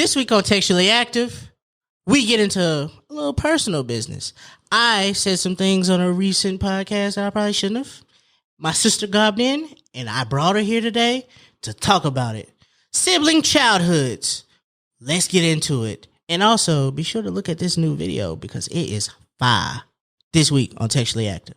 This week on Textually Active, we get into a little personal business. I said some things on a recent podcast that I probably shouldn't have. My sister gobbed in, and I brought her here today to talk about it. Sibling childhoods. Let's get into it. And also, be sure to look at this new video because it is fire. This week on Textually Active.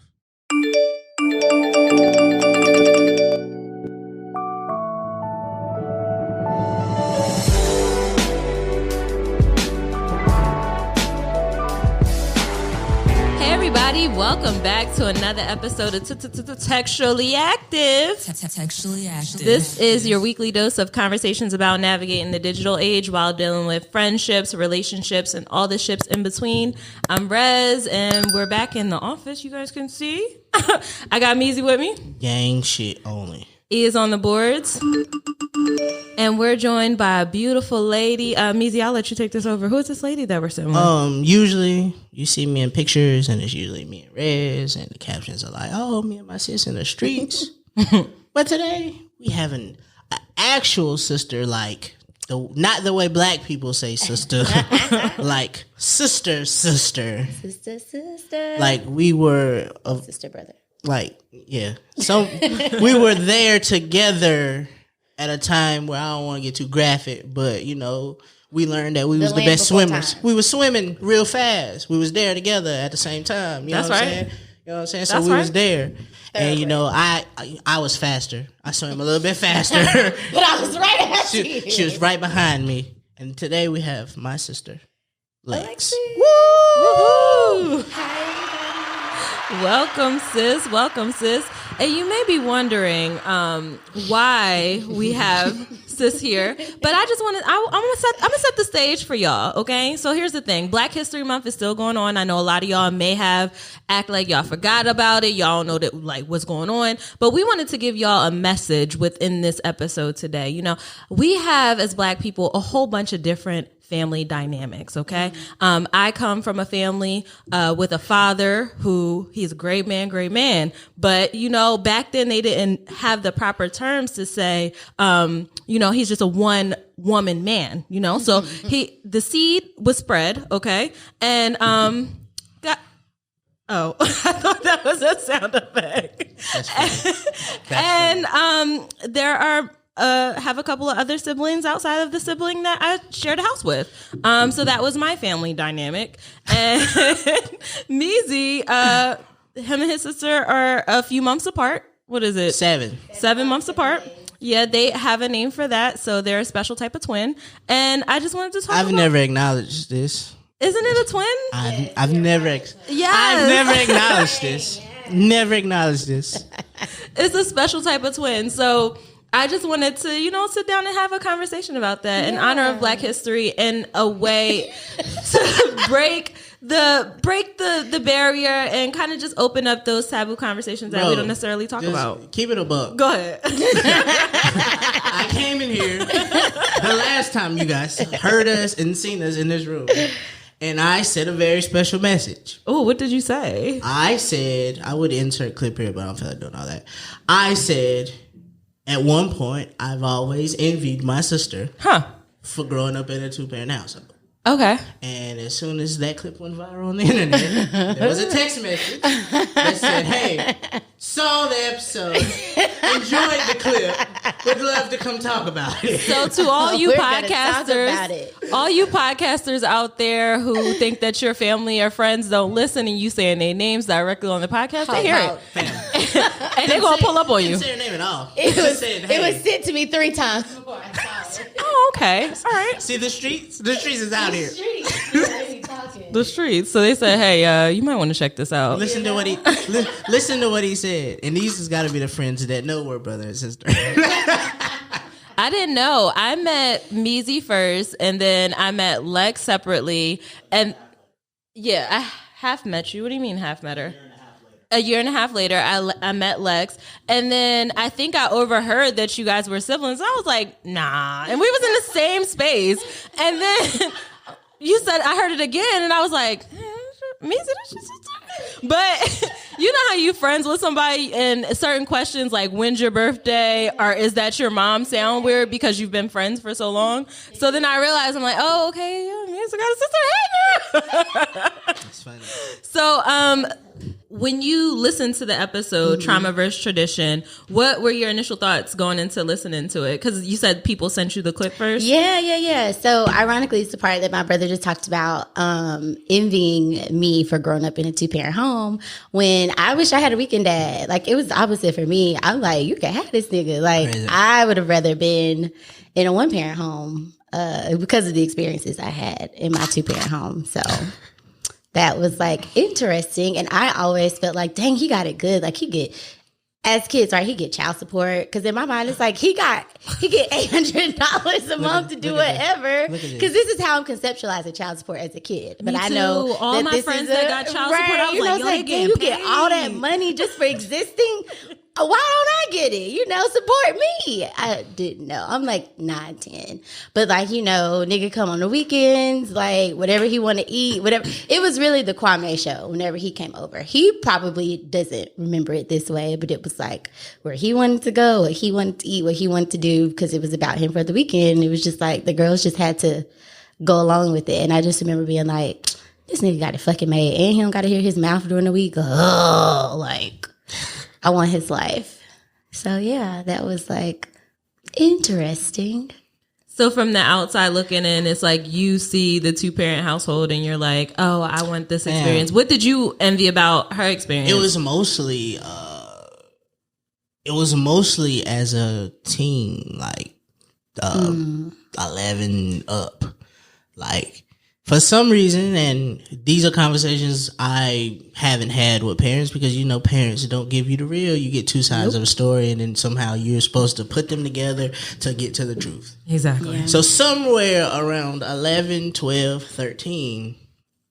Welcome back to another episode of Textually Active. Textually Active. This is your weekly dose of conversations about navigating the digital age while dealing with friendships, relationships, and all the ships in between. I'm Rez, and we're back in the office. You guys can see. I got Meezy with me. Gang shit only. E is on the boards. And we're joined by a beautiful lady. Meezy, I'll let you take this over. Who is this lady that we're sitting with? Usually you see me in pictures and it's usually me and Rez and the captions are like, oh, me and my sis in the streets. But today we have an actual sister, like not the way black people say sister, like sister. Sister. Like we were sister brother. Like, yeah. So we were there together at a time where I don't want to get too graphic, but, you know, we learned that we was the best swimmers. Time. We were swimming real fast. We was there together at the same time. You know what I'm saying? You know what I'm saying? So we was there. And, you know, I was faster. I swam a little bit faster. But I was right after you. She was right behind me. And today we have my sister, Lex. Woo! Hi. Welcome, sis. Welcome, sis. And you may be wondering why we have sis here, but I just want to. I'm gonna set the stage for y'all. Okay, so here's the thing: Black History Month is still going on. I know a lot of y'all may have act like y'all forgot about it. Y'all know that like what's going on, but we wanted to give y'all a message within this episode today. You know, we have as Black people a whole bunch of different family dynamics. Okay. I come from a family, with a father who he's a great man, but you know, back then they didn't have the proper terms to say, you know, he's just a one woman man, you know? So the seed was spread. Okay. And, I thought that was a sound effect. There are, have a couple of other siblings outside of the sibling that I shared a house with. So that was my family dynamic. And Meezy, him and his sister are a few months apart. What is it? 7 months apart. Yeah, they have a name for that. So they're a special type of twin. And I just wanted to talk about... I've never acknowledged this. Isn't it a twin? I've never acknowledged this. Never acknowledged this. It's a special type of twin. So... I just wanted to, you know, sit down and have a conversation about that in honor of Black history and a way to break the barrier and kind of just open up those taboo conversations that we don't necessarily talk about. Keep it a buck. Go ahead. I came in here the last time you guys heard us and seen us in this room. And I said a very special message. Oh, what did you say? I said, I would insert clip here, but I don't feel like doing all that. I said... At one point, I've always envied my sister for growing up in a 2-parent household. Okay. And as soon as that clip went viral on the internet, there was a text message that said, hey, saw the episode, enjoyed the clip, would love to come talk about it. So to all you podcasters out there who think that your family or friends don't listen and you saying their names directly on the podcast, they hear it. And they're going to pull up on you. I didn't say your name at all. It was sent to me 3 times before I saw it. Oh, okay. All right. See the streets? The streets is out here. The streets. So they said, hey, you might want to check this out. Listen to what he said. And these has got to be the friends that know we're brother and sister. I didn't know. I met Meezy first, and then I met Lex separately. And yeah, I half met you. What do you mean half met her? A year and a half later, I met Lex, and then I think I overheard that you guys were siblings. I was like, nah, and we was in the same space, and then you said I heard it again, and I was like, Meezy, but You know how you friends with somebody and certain questions like when's your birthday or is that your mom sound weird because you've been friends for so long. So then I realized I'm like, oh, okay, yeah, me and got a sister. Hey, girl. That's funny. So when you listen to the episode Trauma vs. Tradition, what were your initial thoughts going into listening to it? Because you said people sent you the clip first. Yeah. So ironically, it's the part that my brother just talked about envying me for growing up in a 2-parent home when I wish I had a weekend dad. Like, it was the opposite for me. I'm like, you can have this nigga. Like, crazy. I would have rather been in a 1-parent home because of the experiences I had in my 2-parent home. So that was like interesting. And I always felt like, dang, he got it good. Like, he get, as kids, right, he get child support. Because in my mind, it's like he get $800 a month to do whatever. Because this is how I'm conceptualizing child support as a kid. But Me I too. know all my friends that got child support, I was like, yo, damn, you get all that money just for existing? Why don't I get it? Support me. I didn't know. I'm like 9, 10. But like, nigga come on the weekends, like whatever he want to eat, whatever. It was really the Kwame show whenever he came over. He probably doesn't remember it this way, but it was like where he wanted to go, what he wanted to eat, what he wanted to do, because it was about him for the weekend. It was just like the girls just had to go along with it. And I just remember being like, this nigga got it fucking made. And he don't got to hear his mouth during the week. Oh, like, I want his life. So yeah, that was like interesting. So from the outside looking in, it's like you see the 2-parent household and you're like, oh, I want this experience. What did you envy about her experience? It was mostly as a teen, like 11 up. Like, for some reason, and these are conversations I haven't had with parents because, parents don't give you the real. You get two sides of a story, and then somehow you're supposed to put them together to get to the truth. Exactly. Yeah. So somewhere around 11, 12, 13,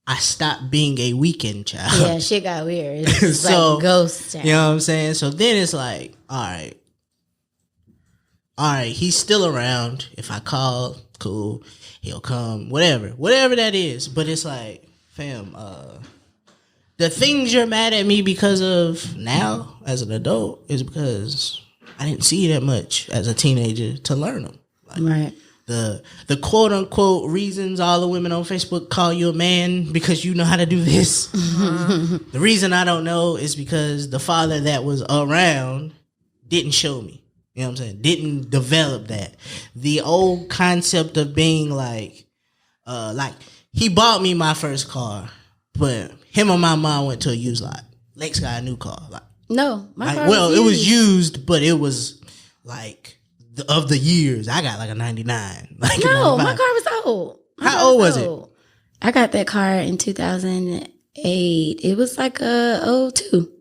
I stopped being a weekend child. Yeah, shit got weird. It's so, like ghost town. You know what I'm saying? So then it's like, all right, he's still around. If I call, cool. He'll come, whatever that is. But it's like, fam, the things you're mad at me because of now as an adult is because I didn't see you that much as a teenager to learn them. Like, right. The quote unquote reasons all the women on Facebook call you a man because you know how to do this. The reason I don't know is because the father that was around didn't show me. You know what I'm saying? Didn't develop that. The old concept of being like he bought me my first car, but him and my mom went to a used lot. Lex got a new car. Like, no, my car it was used, but it was like of the years. I got like a 99. Like no, my car was old. How old was it? I got that car in 2008. It was like a 02.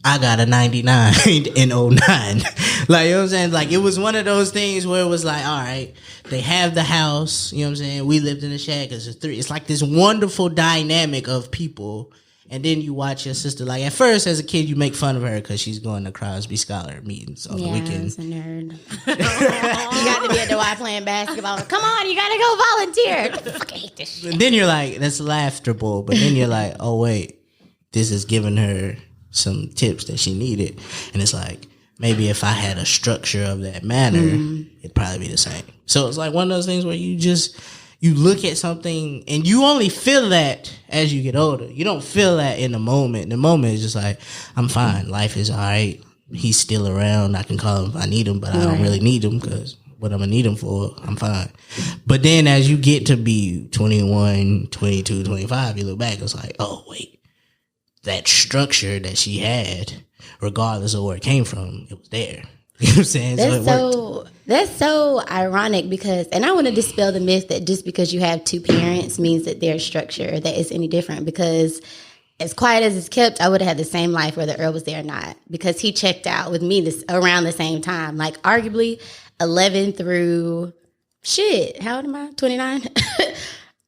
I got a 99 in 09. Like, you know what I'm saying? Like, it was one of those things where it was like, all right, they have the house, you know what I'm saying? We lived in a shack as a 3. It's like this wonderful dynamic of people. And then you watch your sister, like, at first, as a kid, you make fun of her because she's going to Crosby Scholar meetings on the weekend. Yeah, I was a nerd. You got to be at the Y playing basketball. Come on, you got to go volunteer. I fucking hate this shit. And then you're like, that's laughable. But then you're like, oh, wait, this is giving her some tips that she needed. And it's like, maybe if I had a structure of that manner, it'd probably be the same. So it's like one of those things where you look at something and you only feel that as you get older. You don't feel that in the moment. The moment is just like, I'm fine. Life is all right. He's still around. I can call him if I need him, but I don't really need him because what I'm going to need him for, I'm fine. But then as you get to be 21, 22, 25, you look back, it's like, oh, wait. That structure that she had, regardless of where it came from, it was there. You know what I'm saying? That's so ironic because, and I want to dispel the myth that just because you have 2 parents means that their structure that is any different. Because as quiet as it's kept, I would have had the same life whether Earl was there or not. Because he checked out with me around the same time, like arguably 11 through how old am I? 29.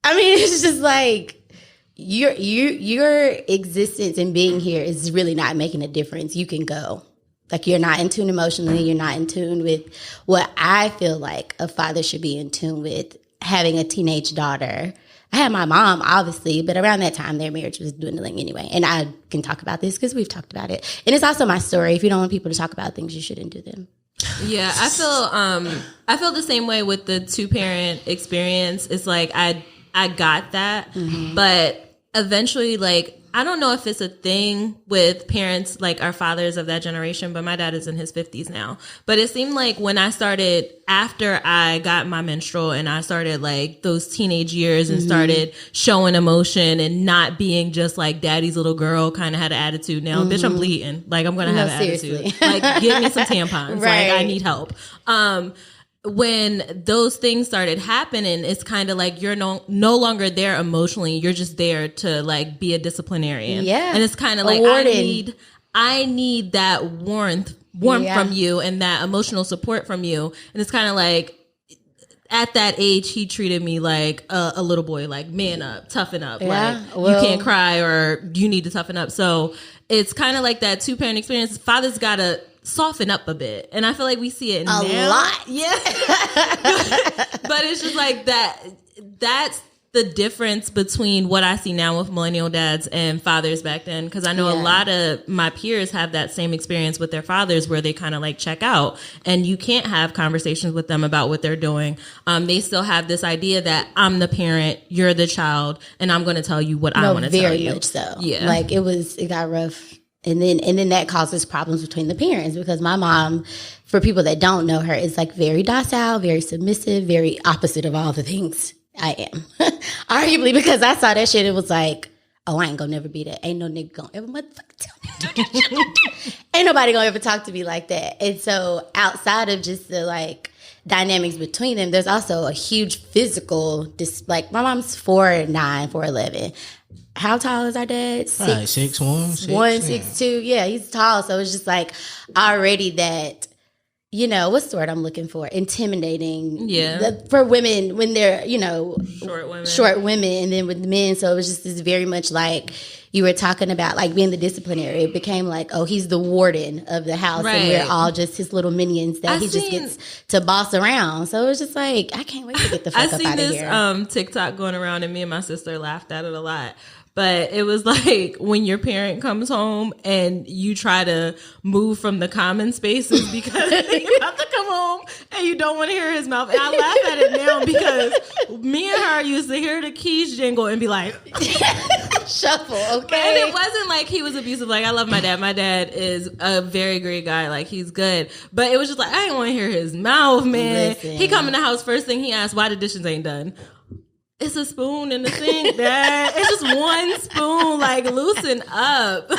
I mean, it's just like. Your existence and being here is really not making a difference. You can go. Like, you're not in tune emotionally. You're not in tune with what I feel like a father should be in tune with having a teenage daughter. I had my mom, obviously, but around that time, their marriage was dwindling anyway. And I can talk about this because we've talked about it. And it's also my story. If you don't want people to talk about things, you shouldn't do them. Yeah, I feel the same way with the 2-parent experience. It's like I got that, but eventually, like, I don't know if it's a thing with parents, like our fathers of that generation, but my dad is in his 50s now. But it seemed like when I started, after I got my menstrual and I started like those teenage years and started showing emotion and not being just like daddy's little girl, kind of had an attitude. Now, bitch, I'm bleeding. Like, I'm going to have an attitude. Like, give me some tampons. Right. Like, I need help. When those things started happening, it's kind of like you're no longer there emotionally. You're just there to like be a disciplinarian. Yeah. And it's kind of like, I need that warmth from you and that emotional support from you. And it's kind of like, at that age, he treated me like a little boy, like, man up, toughen up. Yeah, like, you can't cry or you need to toughen up. So it's kind of like that 2-parent experience. Father's got to soften up a bit, and I feel like we see it now. A lot. Yeah. But it's just like that's the difference between what I see now with millennial dads and fathers back then, because I know a lot of my peers have that same experience with their fathers where they kind of like check out and you can't have conversations with them about what they're doing. They still have this idea that I'm the parent, you're the child, and I'm going to tell you what I want to tell you. Very much so. Yeah. Like it got rough. And then that causes problems between the parents, because my mom, for people that don't know her, is like very docile, very submissive, very opposite of all the things I am. Arguably, because I saw that shit, it was like, oh, I ain't gonna never be that. Ain't no nigga gonna ever motherfucking tell me. Ain't nobody gonna ever talk to me like that. And so outside of just the like dynamics between them, there's also a huge physical, like my mom's 4'9", 4'11". How tall is our dad? 6'1", 6'2". Yeah, he's tall. So it's just like already that, you know, what's the word I'm looking for? Intimidating. Yeah. For women when they're, you know, short women. And then with men. So it was just this very much like you were talking about, like being the disciplinary. It became like, oh, he's the warden of the house. Right. And we're all just his little minions that just gets to boss around. So it was just like, I can't wait to get the fuck up out of here. I seen this TikTok going around, and me and my sister laughed at it a lot. But it was like when your parent comes home and you try to move from the common spaces because you have to come home and you don't want to hear his mouth. And I laugh at it now because me and her used to hear the keys jingle and be like, shuffle, okay? And it wasn't like he was abusive. Like, I love my dad. My dad is a very great guy. Like, he's good. But it was just like, I didn't want to hear his mouth, man. Listen. He come in the house, first thing he asked, why the dishes ain't done? It's a spoon in the sink, Dad. It's just one spoon. Like, loosen up.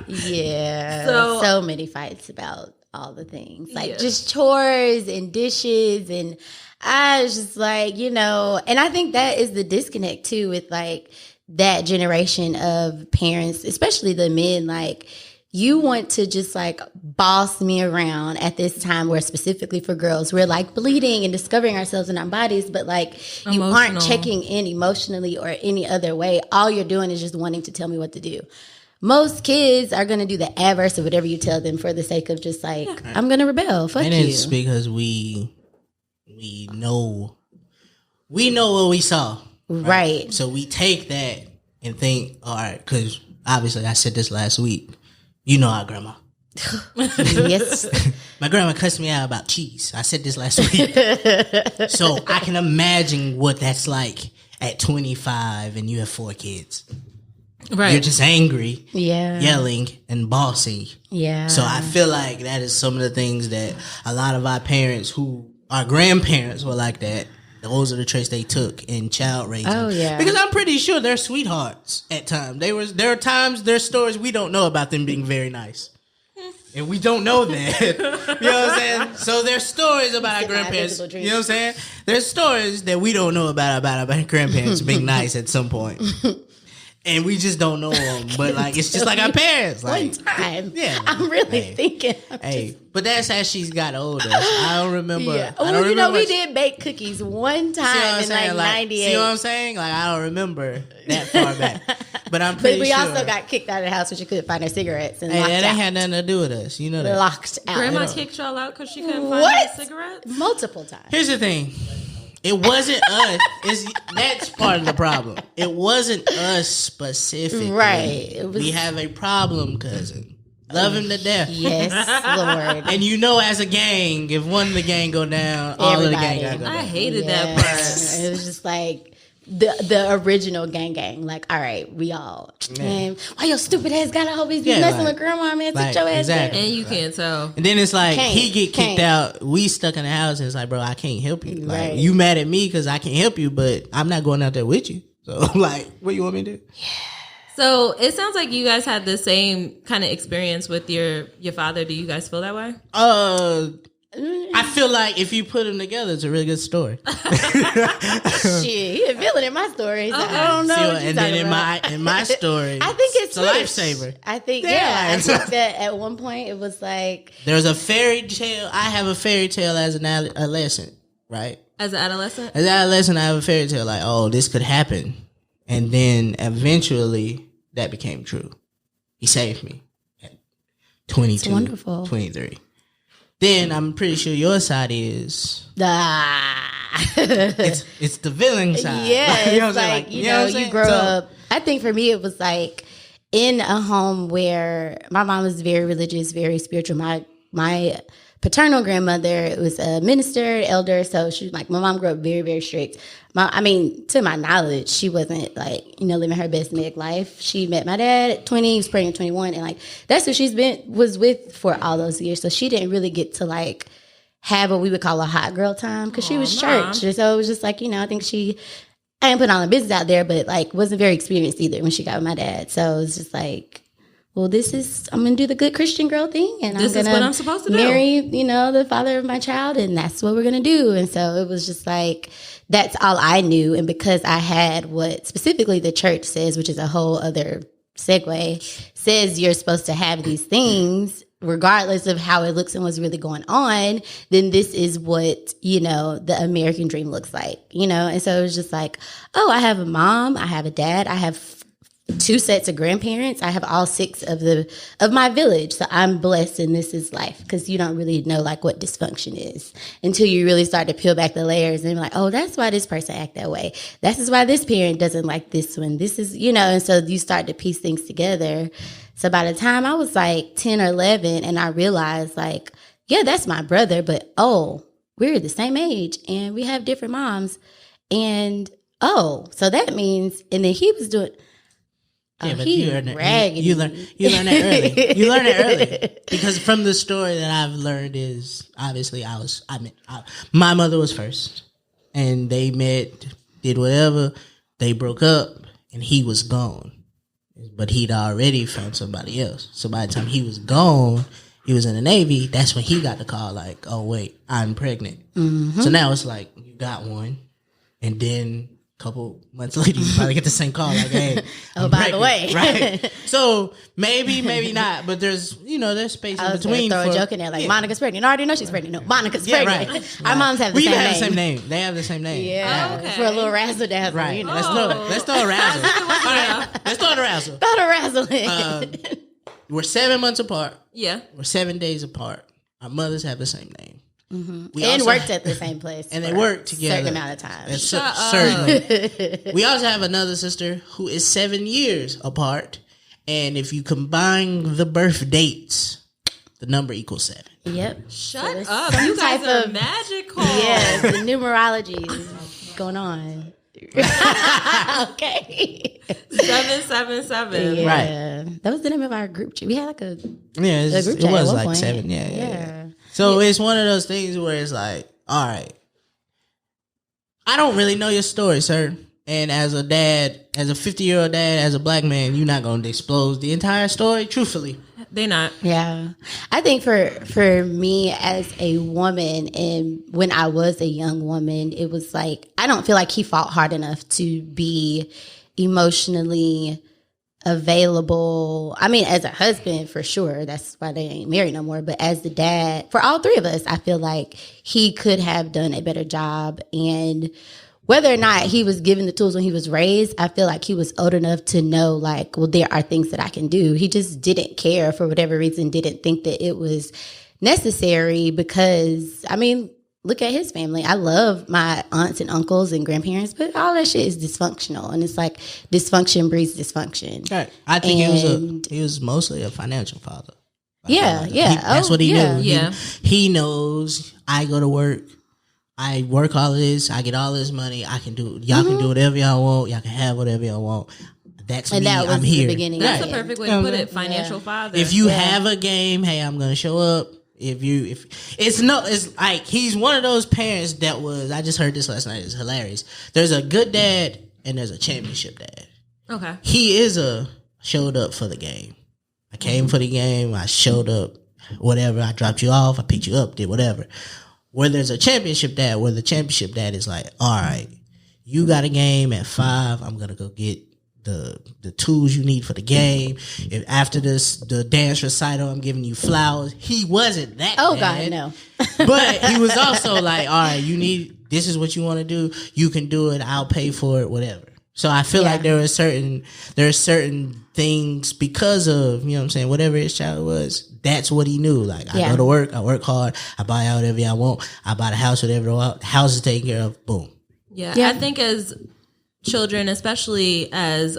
Yeah. So many fights about all the things. Like, just chores and dishes. And I was just like, you know, and I think that is the disconnect, too, with, like, that generation of parents, especially the men. Like, you want to just like boss me around at this time where specifically for girls, we're like bleeding and discovering ourselves in our bodies, but like you aren't checking in emotionally or any other way. All you're doing is just wanting to tell me what to do. Most kids are going to do the adverse of whatever you tell them for the sake of just like, I'm going to rebel. Fuck you. And it's because we know what we saw. Right. So we take that and think, all right, because obviously I said this last week. You know our grandma. Yes. My grandma cussed me out about cheese. I said this last week. So I can imagine what that's like at 25 and you have 4 kids. Right. You're just angry, yelling, and bossy. Yeah. So I feel like that is some of the things that a lot of our parents our grandparents were like that. Those are the traits they took in child raising. Oh, yeah. Because I'm pretty sure they're sweethearts at times. There are times, there's stories we don't know about them being very nice. And we don't know that. You know what I'm saying? So there's stories about our grandparents. You know what I'm saying? There's stories that we don't know about our grandparents being nice at some point. And we just don't know them. But like, it's just like our parents. Like, one time. Yeah. I'm really thinking. But that's as she's got older. I don't remember. Yeah. Well, you know, we did bake cookies one time in like 98. See what I'm saying? Like, I don't remember that far back. But I'm pretty sure. But we also got kicked out of the house because she couldn't find her cigarettes and locked out. That had nothing to do with us. You know that. Locked out. Grandma kicked y'all out because she couldn't find her cigarettes? Multiple times. Here's the thing. It wasn't us. That's part of the problem. It wasn't us specifically. Right. It was, we have a problem, cousin. Love him to death. Yes, Lord. And you know, as a gang, if one of the gang go down, all of the gang gotta go down. I hated that part. It was just like the original gang. Like, all right, we all. Man, why your stupid ass gotta always be messing with grandma, man? Sit your ass down. And you can't tell. And then it's like he get kicked out. We stuck in the house, and it's like, bro, I can't help you. Like, Right. you mad at me because I can't help you, but I'm not going out there with you. So, like, what you want me to do? Yeah. So it sounds like you guys had the same kind of experience with your father. Do you guys feel that way? I feel like if you put them together, it's a really good story. Shit, he a villain in my story. So I don't know. What and then in my story, I think it's a lifesaver. I think I think that at one point it was like there's a fairy tale. I have a fairy tale as an adolescent, right? As an adolescent, I have a fairy tale like, oh, this could happen, and then eventually that became true. He saved me at 22, it's wonderful. 23. Then I'm pretty sure your side is it's the villain side. Yeah, you know it's like you grow up. I think for me it was like in a home where my mom was very religious, very spiritual. My paternal grandmother was a minister, elder, so she was like, my mom grew up very, very strict. To my knowledge, she wasn't like, living her best meg life. She met my dad at 20, he was pregnant at 21, and like that's who was with for all those years. So she didn't really get to like have what we would call a hot girl time because she was church. And so it was just like, I think I ain't putting all the business out there, but like wasn't very experienced either when she got with my dad. So it was just like, well, I'm going to do the good Christian girl thing. And this is what I'm supposed to do. Marry, the father of my child. And that's what we're going to do. And so it was just like, that's all I knew. And because I had what specifically the church says, which is a whole other segue, says you're supposed to have these things, regardless of how it looks and what's really going on, then this is what, the American dream looks like, And so it was just like, oh, I have a mom, I have a dad, I have 2 sets of grandparents. I have all 6 of my village. So I'm blessed and this is life because you don't really know like what dysfunction is until you really start to peel back the layers and be like, oh, that's why this person act that way. This is why this parent doesn't like this one. This is, and so you start to piece things together. So by the time I was like 10 or 11 and I realized like, yeah, that's my brother, but we're the same age and we have different moms. And so that means, and then he was doing, yeah, but you learn that early. You learn it early because from the story that I've learned is obviously my mother was first, and they met, did whatever, they broke up, and he was gone, but he'd already found somebody else. So by the time he was gone, he was in the Navy. That's when he got the call like, oh wait, I'm pregnant. Mm-hmm. So now it's like you got one, and then couple months later, you probably get the same call like, "Hey, I'm by the way, right?" So maybe not, but there's space in between. Throw a joke in there like Monica's pregnant. I already know she's pregnant. No, Monica's pregnant. Right. Our moms have the same name. We have the same name. They have the same name. Yeah, for a little razzle dazzle. Right. Let's throw a razzle. Let's throw the razzle. Throw the razzle in. We're 7 months apart. Yeah, we're 7 days apart. Our mothers have the same name. Mm-hmm. And worked at the same place. And they worked together. A certain amount of time. Certainly. We also have another sister who is 7 years apart. And if you combine the birth dates, the number equals 7. Yep. Shut up. You guys are magical. Yeah, the numerology is going on. Okay. 777. Yeah. Right. That was the name of our group chat. We had like a group it chat was at one like point. 7. Yeah. So it's one of those things where it's like, all right, I don't really know your story, sir. And as a dad, as a 50-year-old dad, as a black man, you're not going to disclose the entire story, truthfully. They're not. Yeah. I think for me as a woman, and when I was a young woman, it was like, I don't feel like he fought hard enough to be emotionally available. I mean, as a husband, for sure. That's why they ain't married no more. But as the dad, for all 3 of us, I feel like he could have done a better job. And whether or not he was given the tools when he was raised, I feel like he was old enough to know, like, well, there are things that I can do. He just didn't care for whatever reason, didn't think that it was necessary because, I mean, look at his family. I love my aunts and uncles and grandparents, but all that shit is dysfunctional. And it's like dysfunction breeds dysfunction. Right. I think he was mostly a financial father. Yeah. That's what he knew. Yeah. He knows I go to work. I work all of this. I get all this money. I can do. Y'all can do whatever y'all want. Y'all can have whatever y'all want. That's me. That was I'm here. The beginning. That's a perfect way to put it. Financial father. If you have a game, hey, I'm gonna show up. If it's like he's one of those parents that was. I just heard this last night. It's hilarious. There's a good dad and there's a championship dad. Okay. He is showed up for the game. I came for the game. I showed up. Whatever. I dropped you off. I picked you up. Did whatever. Where there's a championship dad, where the championship dad is like, all right, you got a game at 5. I'm gonna go get the tools you need for the game. If after the dance recital, I'm giving you flowers. He wasn't that. Oh bad, God, no. But he was also like, all right, this is what you want to do. You can do it. I'll pay for it. Whatever. So I feel like there are certain things because of, you know what I'm saying, whatever his child was, that's what he knew. Like, I go to work, I work hard, I buy out whatever I want, I buy the house, whatever I want, house is taken care of, boom. Yeah. I think as children, especially as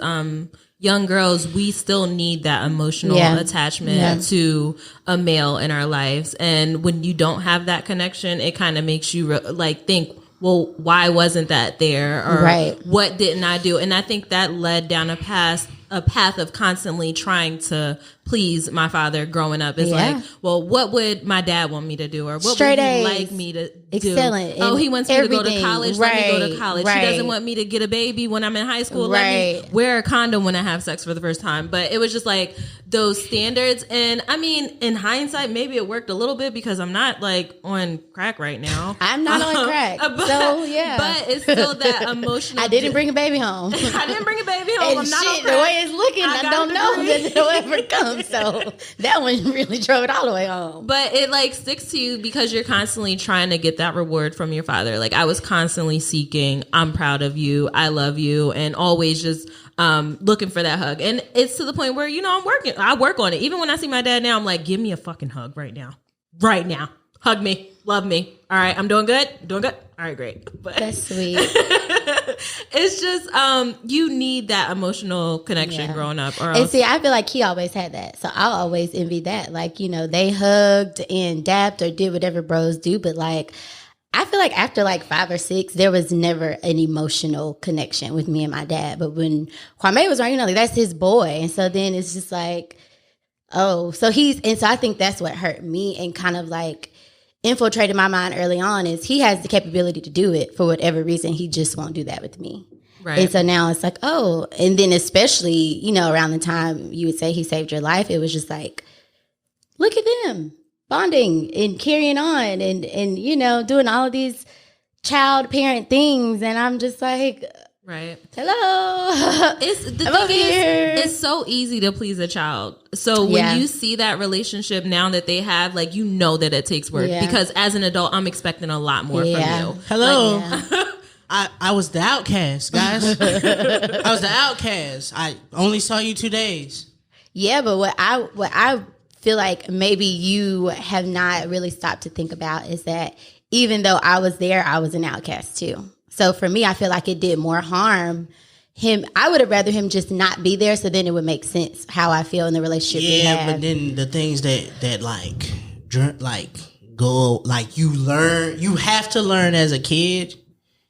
young girls, we still need that emotional attachment to a male in our lives. And when you don't have that connection, it kind of makes you think, well, why wasn't that there? Or what didn't I do? And I think that led down a path of constantly trying to please my father growing up. It's like, well, what would my dad want me to do? Or what would he like me to do? Excellent. Oh, he wants me to go to college. Let me go to college. He doesn't want me to get a baby when I'm in high school. Let me wear a condom when I have sex for the first time. But it was just like those standards. And I mean, in hindsight, maybe it worked a little bit because I'm not like on crack right now. I'm not on crack. But it's still that emotional. I didn't bring a baby home. I didn't bring a baby home. I'm not on crack. The way it's looking, I don't know that it'll ever come. So that one really drove it all the way home. But it like sticks to you because you're constantly trying to get that reward from your father. Like I was constantly seeking, I'm proud of you, I love you, and always just looking for that hug. And it's to the point where, I work on it. Even when I see my dad now, I'm like, give me a fucking hug right now. Right now. Hug me. Love me. All right. I'm doing good. Doing good. All right, great. But that's sweet. It's just you need that emotional connection growing up. Or else. And see, I feel like he always had that. So I'll always envy that. Like, they hugged and dapped or did whatever bros do. But like, I feel like after like 5 or 6, there was never an emotional connection with me and my dad. But when Kwame was around, like that's his boy. And so then it's just like, oh, so I think that's what hurt me and kind of like infiltrated my mind early on is he has the capability to do it for whatever reason. He just won't do that with me. Right. And so now it's like, oh, and then especially, around the time you would say he saved your life, it was just like, look at them bonding and carrying on and doing all of these child parent things. And I'm just like, right. Hello. It's so easy to please a child. So when you see that relationship now that they have, like, that it takes work because as an adult, I'm expecting a lot more from you. Hello. Like, I was the outcast, guys. I was the outcast. I only saw you 2 days. Yeah, but what I feel like maybe you have not really stopped to think about is that even though I was there, I was an outcast too. So for me, I feel like it did more harm him. I would have rather him just not be there, so then it would make sense how I feel in the relationship we have. Yeah, but then the things that go, like you have to learn as a kid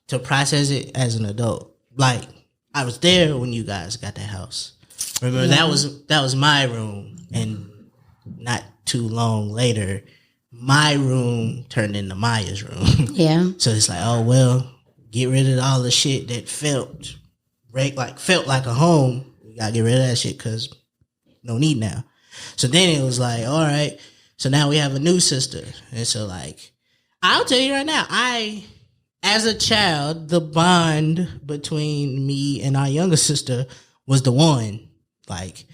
to process it as an adult. Like, I was there when you guys got that house. Remember, that was my room, and not too long later, my room turned into Maya's room. Yeah. So it's like, oh, well, get rid of all the shit that felt like a home. You gotta get rid of that shit because no need now. So then it was like, all right, so now we have a new sister. And so like, I'll tell you right now, as a child, the bond between me and our younger sister was the one. Like,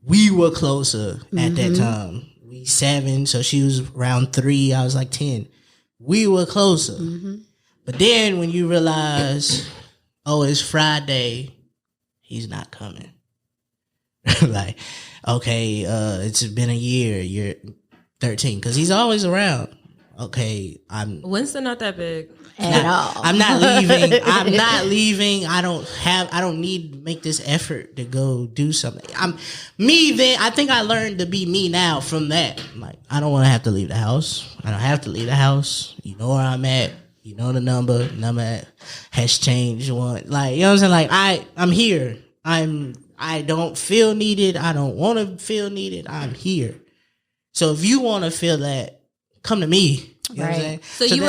we were closer at that time. We 7, so she was around 3. I was like 10. We were closer. But then when you realize, oh, it's Friday, he's not coming. Like, okay, it's been a year. You're 13, because he's always around. okay, Winston not that big at all. I'm not leaving. I'm not leaving. I don't need to make this effort to go do something. I think I learned to be me now from that. Like, I don't want to have to leave the house. I don't have to leave the house. You know where I'm at. You know the number has changed one. Like, you know what I'm saying? Like, I'm here. I don't feel needed. I don't want to feel needed. I'm here. So if you want to feel that, come to me. You know what I'm saying? So you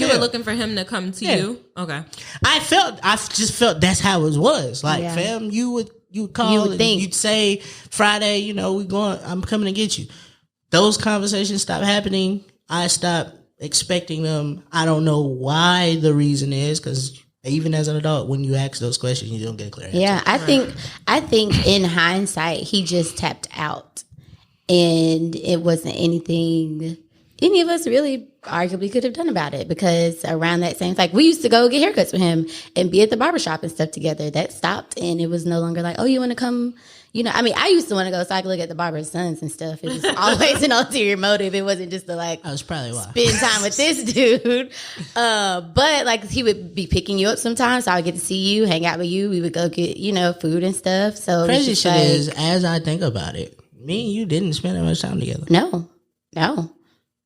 were looking for him to come to you? Okay. I just felt that's how it was. Like, fam, you would call and you'd say, Friday, you know, I'm coming to get you. Those conversations stopped happening. I stopped expecting them. I don't know why the reason is, because even as an adult, when you ask those questions, you don't get a clear answer. Yeah, I think in hindsight, he just tapped out, and it wasn't anything any of us really arguably could have done about it, because around that same, like, we used to go get haircuts with him and be at the barbershop and stuff together. That stopped, and it was no longer like, oh, you want to come? You know, I mean, I used to want to go so I could look at the barber's sons and stuff. It was always an ulterior motive. It wasn't just to, like, that was probably why. Spend time with this dude. But, like, he would be picking you up sometimes, so I would get to see you, hang out with you. We would go get, you know, food and stuff. So crazy shit is, as I think about it, me and you didn't spend that much time together. No,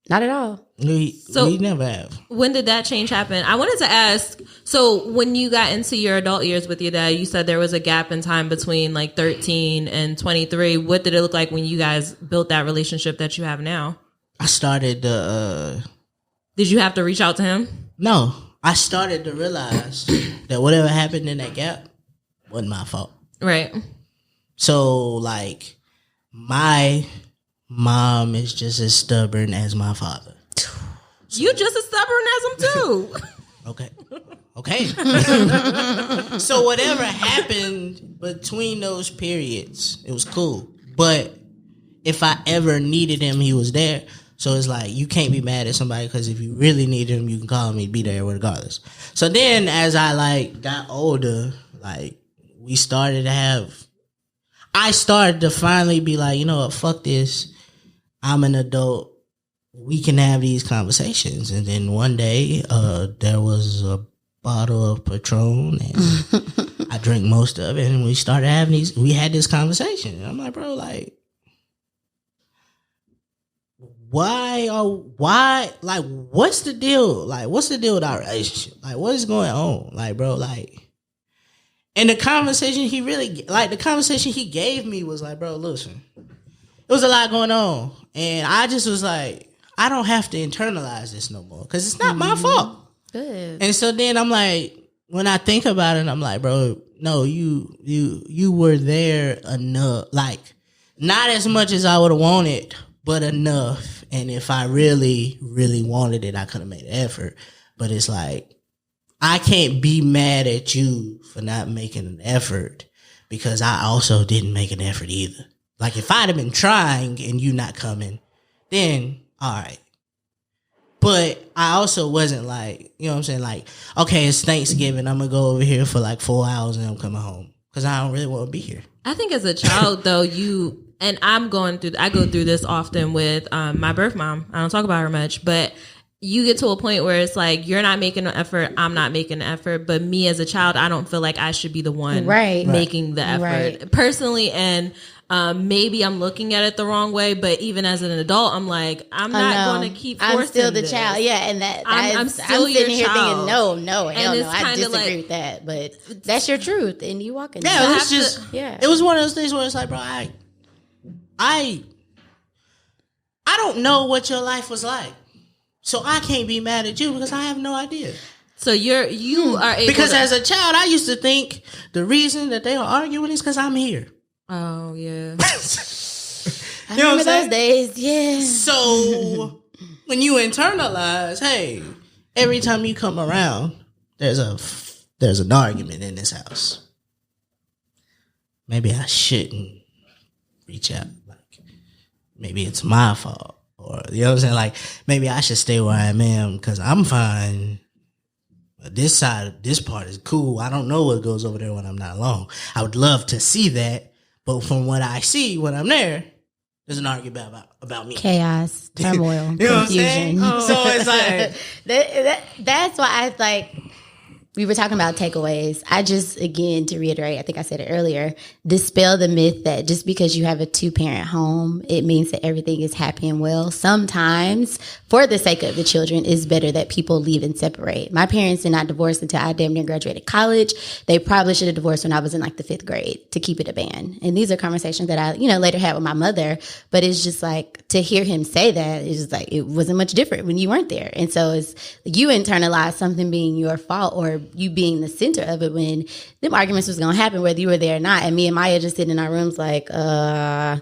not at all. We never have. When did that change happen? I wanted to ask, so when you got into your adult years with your dad, you said there was a gap in time between like 13 and 23. What did it look like when you guys built that relationship that you have now? I started Did you have to reach out to him? No. I started to realize that whatever happened in that gap wasn't my fault. Right. So, like, my mom is just as stubborn as my father. You just as stubborn as him too. Okay. So whatever happened between those periods, it was cool. But if I ever needed him, he was there. So it's like, you can't be mad at somebody, because if you really need him, you can call him, he'd be there regardless. So then as I, like, got older, like, I started to finally be like, you know what, fuck this. I'm an adult. We can have these conversations. And then one day, there was a bottle of Patron, and I drank most of it, and we started having we had this conversation. And I'm like, bro, like, why, like, what's the deal? Like, what's the deal with our relationship? Like, what is going on? Like, bro, like, and the conversation he gave me was like, bro, listen, there was a lot going on. And I just was like, I don't have to internalize this no more, because it's not my fault. Good. And so then I'm like, when I think about it, I'm like, bro, no, you were there enough. Like, not as much as I would have wanted, but enough. And if I really, really wanted it, I could have made an effort. But it's like, I can't be mad at you for not making an effort, because I also didn't make an effort either. Like, if I'd have been trying and you not coming, then all right. But I also wasn't like, you know what I'm saying? Like, okay, it's Thanksgiving, I'm going to go over here for like 4 hours and I'm coming home, because I don't really want to be here. I think as a child, though, and I go through this often with my birth mom. I don't talk about her much, but you get to a point where it's like, you're not making an effort, I'm not making an effort. But me as a child, I don't feel like I should be the one making the effort personally. And maybe I'm looking at it the wrong way, but even as an adult, I'm like, I'm not going to keep forcing I'm still the this. child. Yeah, and I'm still sitting here child. thinking, no, hell no. I disagree like, with that, but that's your truth, and you walk in. Yeah, it's just, it was one of those things where it's like, bro, I don't know what your life was like, so I can't be mad at you, because I have no idea. So you are able because as a child, I used to think the reason that they are arguing is because I'm here. Oh yeah. I remember those days. Yeah. So when you internalize, hey, every time you come around, there's an argument in this house. Maybe I shouldn't reach out. Like, maybe it's my fault, or you know what I'm saying. Like, maybe I should stay where I am because I'm fine. But this part is cool. I don't know what goes over there when I'm not alone. I would love to see that. But from what I see when I'm there, doesn't argue about me. Chaos, turmoil, you know confusion. What I'm saying? So it's like that's why I like. We were talking about takeaways. I just, again, to reiterate, I think I said it earlier, dispel the myth that just because you have a 2-parent home, it means that everything is happy and well. Sometimes, for the sake of the children, it's better that people leave and separate. My parents did not divorce until I damn near graduated college. They probably should have divorced when I was in like the 5th grade to keep it a band. And these are conversations that I, later had with my mother. But it's just like, to hear him say that, it's just like, it wasn't much different when you weren't there. And so it's, you internalize something being your fault or you being the center of it when them arguments was going to happen whether you were there or not. And me and Maya just sitting in our rooms like, or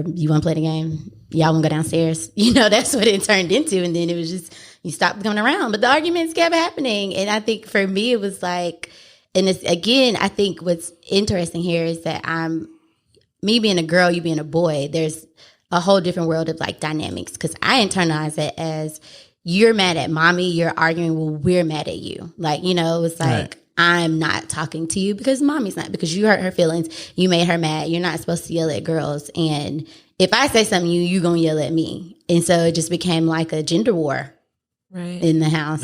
you want to play the game? Y'all want to go downstairs? That's what it turned into. And then it was just, you stopped coming around. But the arguments kept happening. And I think for me, it was like, and it's, again, I think what's interesting here is that me being a girl, you being a boy, there's a whole different world of like dynamics. Because I internalize it as, you're mad at mommy, you're arguing, well, we're mad at you. Like, it's like, right. I'm not talking to you because mommy's not, because you hurt her feelings. You made her mad. You're not supposed to yell at girls. And if I say something to you, you're going to yell at me. And so it just became like a gender war in the house,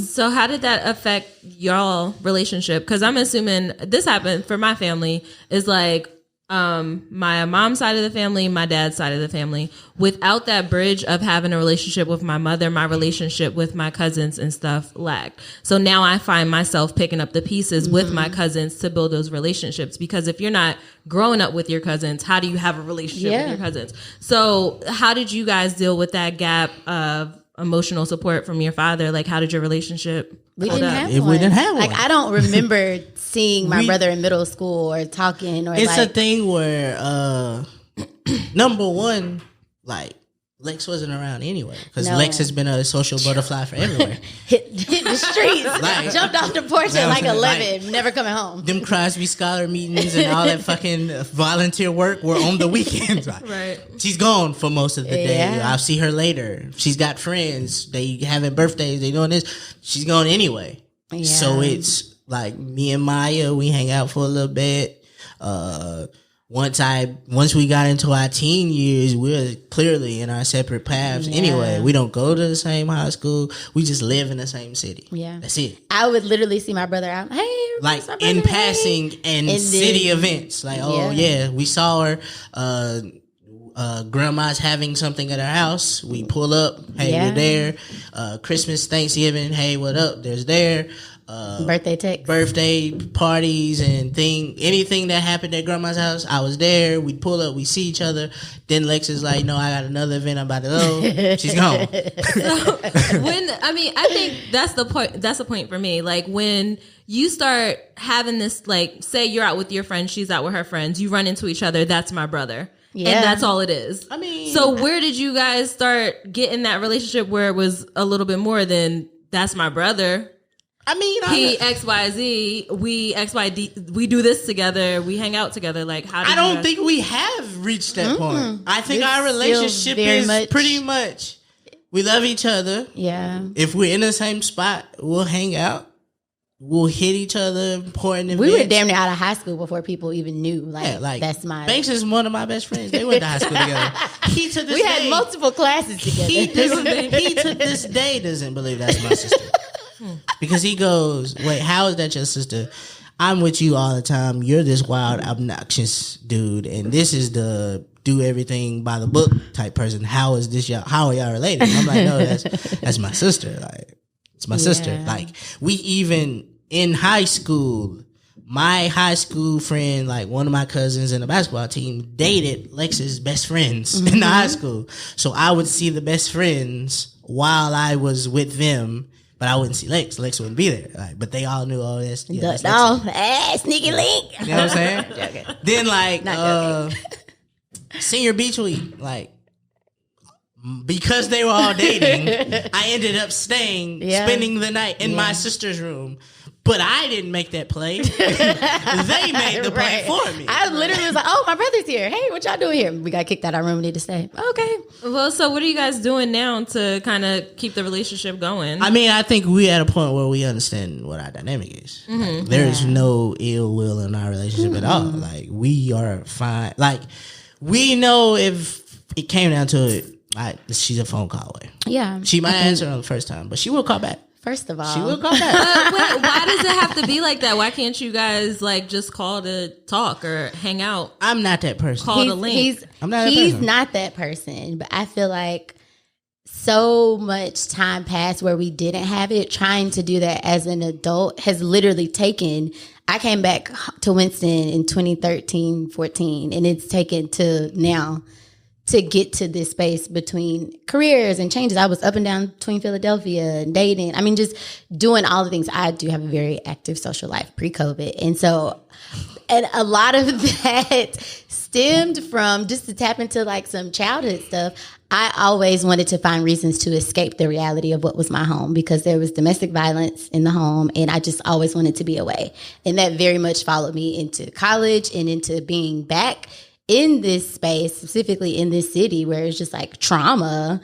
So how did that affect y'all relationship? Because I'm assuming this happened for my family is like, my mom's side of the family, my dad's side of the family. Without that bridge of having a relationship with my mother, my relationship with my cousins and stuff lacked. So now I find myself picking up the pieces with my cousins to build those relationships. Because if you're not growing up with your cousins, how do you have a relationship with your cousins? So how did you guys deal with that gap of emotional support from your father? Like, how did your relationship? We didn't have one. Like, I don't remember seeing my brother in middle school or talking or it's a thing where number one, like, Lex wasn't around anyway because Lex has been a social butterfly for everywhere. hit the streets, jumped off the porch at like 11, never coming home. Them Crosby Scholar meetings and all that fucking volunteer work were on the weekends. Right. She's gone for most of the day. I'll see her later. She's got friends. They having birthdays. They doing this. She's gone anyway. Yeah. So it's like me and Maya, we hang out for a little bit. Once we got into our teen years, we were clearly in our separate paths. Anyway, we don't go to the same high school. We just live in the same city. Yeah, that's it. I would literally see my brother out, hey, like in passing and city events. Like, we saw her. Grandma's having something at our house. We pull up. Hey, we're there. Christmas, Thanksgiving. Hey, what up? There's there. Birthday parties and anything that happened at grandma's house, I was there. We'd pull up, we see each other. Then Lex is like, no, I got another event I'm about to go. She's gone. So I think that's the point for me. Like, when you start having this, like, say you're out with your friend, she's out with her friends, you run into each other, that's my brother. Yeah. And that's all it is. I mean, so where did you guys start getting that relationship where it was a little bit more than that's my brother? I mean, he XYZ, we XYD, we do this together, we hang out together. Like, how? I don't think we have reached that point. I think our relationship is pretty much we love each other. Yeah. If we're in the same spot, we'll hang out. We'll hit each other important events. We were damn near out of high school before people even knew. Like that's my Banks is one of my best friends. They went to high school together. We had multiple classes together. He to this day doesn't believe that's my sister. Because he goes, wait, how is that your sister? I'm with you all the time. You're this wild, obnoxious dude, and this is the do everything by the book type person. How is this y'all? How are y'all related? I'm like, no, that's my sister. Like, it's my sister. Like, we even in high school, my high school friend, like one of my cousins in the basketball team, dated Lex's best friends in the high school. So I would see the best friends while I was with them. But I wouldn't see Lex. Lex wouldn't be there. Like, but they all knew all this. Yeah, sneaky link. You know what I'm saying? Okay. Then, like, senior beach week, like, because they were all dating, I ended up spending the night in my sister's room. But I didn't make that play. They made the play for me. I literally was like, oh, my brother's here. Hey, what y'all doing here? We got kicked out of our room. We need to stay. Okay. Well, so what are you guys doing now to kind of keep the relationship going? I mean, I think we at a point where we understand what our dynamic is. Like, there is no ill will in our relationship at all. Like, we are fine. Like, we know if it came down to it, she's a phone call away. Yeah. She might answer on the first time, but she will call back. First of all, she will call back. Why does it have to be like that? Why can't you guys like just call to talk or hang out? I'm not that person. Call the link. He's not that person, but I feel like so much time passed where we didn't have it. Trying to do that as an adult has literally taken. I came back to Winston in 2013, 14, and it's taken to now to get to this space between careers and changes. I was up and down between Philadelphia and dating. I mean, just doing all the things. I do have a very active social life pre-COVID. And a lot of that stemmed from, just to tap into like some childhood stuff, I always wanted to find reasons to escape the reality of what was my home, because there was domestic violence in the home and I just always wanted to be away. And that very much followed me into college and into being back in this space, specifically in this city where it's just like trauma.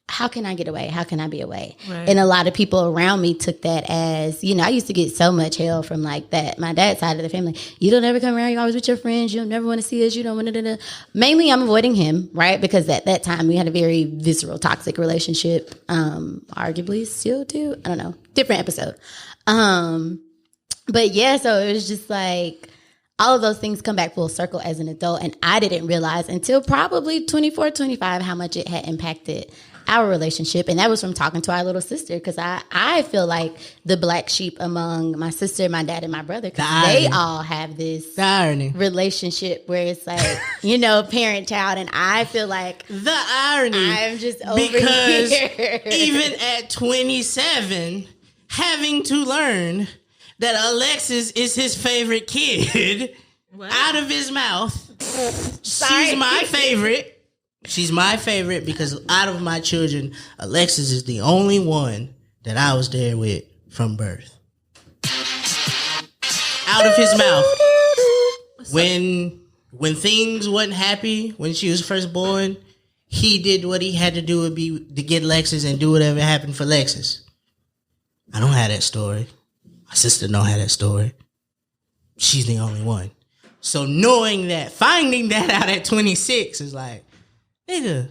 How can I get away? How can I be away? Right. And a lot of people around me took that as, I used to get so much hell from like that. My dad's side of the family. You don't ever come around. You're always with your friends. You don't never want to see us. You don't want to. Mainly I'm avoiding him, right? Because at that time we had a very visceral, toxic relationship. Arguably still do. I don't know. Different episode. But yeah, so it was just like, all of those things come back full circle as an adult. And I didn't realize until probably 24, 25, how much it had impacted our relationship. And that was from talking to our little sister. Because I feel like the black sheep among my sister, my dad, and my brother. Because they all have this relationship where it's like, parent-child. And I feel like the irony. I'm just over because here. Even at 27, having to learn that Alexis is his favorite kid out of his mouth. She's my favorite. She's my favorite because out of my children, Alexis is the only one that I was there with from birth. Out of his mouth. When things wasn't happy, when she was first born, he did what he had to do to get Lexus and do whatever happened for Lexus. I don't have that story. My sister don't have that story. She's the only one. So knowing that, finding that out at 26 is like, nigga,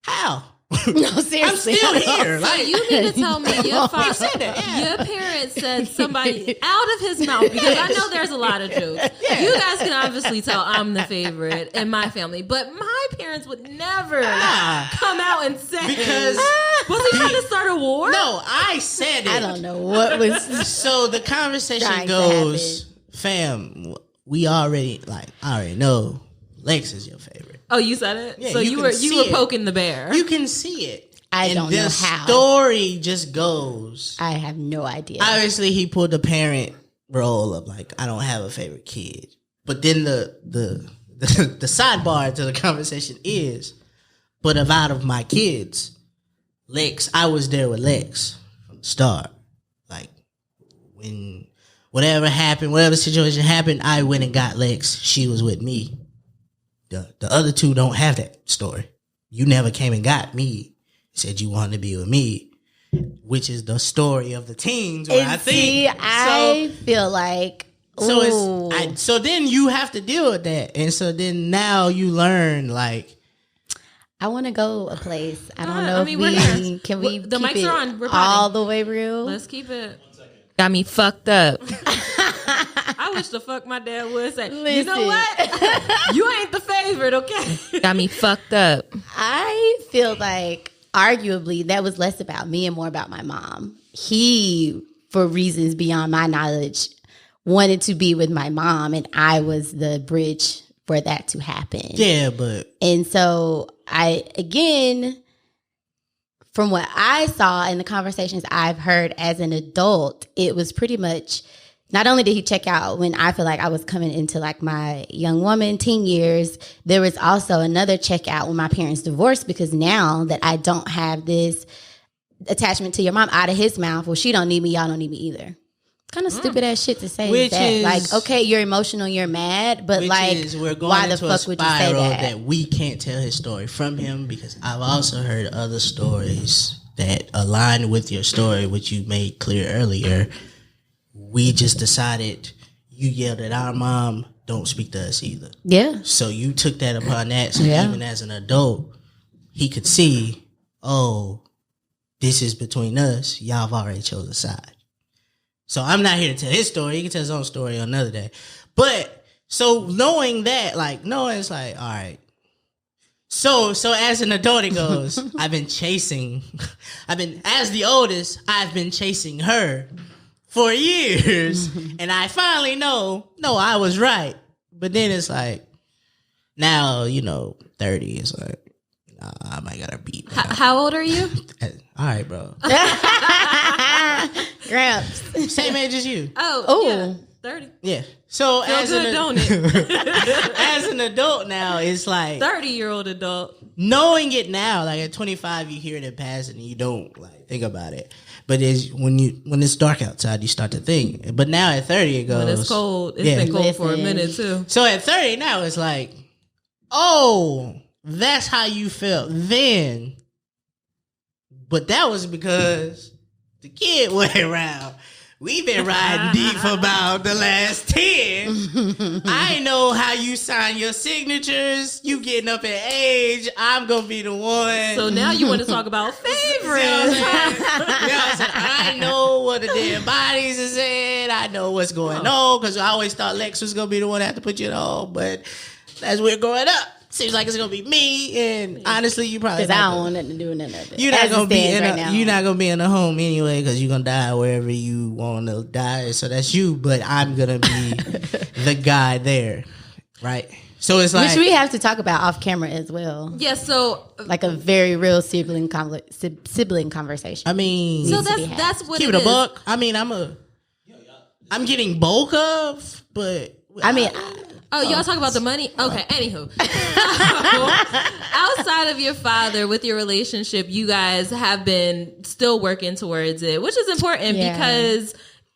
how? No, seriously. I'm still here. So you need to tell me your your parents said somebody out of his mouth, because I know there's a lot of jokes. Yeah. You guys can obviously tell I'm the favorite in my family, but my parents would never come out and say, because was he trying to start a war? No, I said it. I don't know what was. So the conversation goes, fam, I already know Lex is your favorite. Oh, you said it? Yeah, so you were poking the bear. You can see it. I don't know how. The story just goes. I have no idea. Obviously, he pulled the parent role of like, I don't have a favorite kid. But then the sidebar to the conversation is, but out of my kids, Lex, I was there with Lex from the start. Like, when whatever happened, whatever situation happened, I went and got Lex. She was with me. The other two don't have that story. You never came and got me. Said you wanted to be with me, which is the story of the teens. Where I feel like so then you have to deal with that, and so then now you learn like, I want to go a place. I don't know. The mics are on. We're all the way real. Let's keep it. Got me fucked up. I wish the fuck my dad would say, you know what? You ain't the favorite, okay? Got me fucked up. I feel like arguably that was less about me and more about my mom. He, for reasons beyond my knowledge, wanted to be with my mom, and I was the bridge for that to happen. Yeah, but... And so from what I saw in the conversations I've heard as an adult, it was pretty much, not only did he check out when I feel like I was coming into like my young woman teen years, there was also another check out when my parents divorced, because now that I don't have this attachment to your mom, out of his mouth, well, she don't need me, y'all don't need me either. Kind of stupid ass shit to say. Which is like, okay, you're emotional, you're mad, but like, why the fuck would you say that? We can't tell his story from him, because I've also heard other stories that align with your story, which you made clear earlier. We just decided you yelled at our mom, don't speak to us either. Yeah. So you took that upon that. So Yeah. even as an adult, he could see, oh, this is between us. Y'all have already chose a side. So I'm not here to tell his story. He can tell his own story on another day. But so knowing that, like, knowing it's like, all right. So as an adult, it goes, as the oldest, I've been chasing her for years. And I finally know, no, I was right. But then it's like, now, 30 is like, nah, I might gotta beat. How old are you? All right, bro. Gramps. Same age as you. Oh, yeah. 30. Yeah. So Feel good, don't it? as an adult now, it's like 30-year-old adult. knowing it now. Like at 25, you hear it in passing, and you don't like think about it. But when it's dark outside, you start to think. But now at 30, it goes. When it's cold, it's been cold for a minute too. So at 30 now, it's like, oh, that's how you felt then. But that was because the kid went around. We've been riding deep for about the last 10. I know how you sign your signatures. You getting up in age. I'm going to be the one. So now you want to talk about favorites. I know what the dead bodies is in. I know what's going on because I always thought Lex was going to be the one that had to put you on. But as we're growing up, seems like it's gonna be me, and honestly, you probably because I don't want nothing to do with none of it. You're not gonna be in a home anyway because you're gonna die wherever you want to die. So that's you, but I'm gonna be the guy there, right? So it's like which we have to talk about off camera as well. Yeah, so like a very real sibling conversation. I mean, so that's what keep it it a is. buck. I mean, I'm getting bulk of, but I mean. Y'all talk about the money? Okay, anywho. Outside of your father, with your relationship, you guys have been still working towards it, which is important because,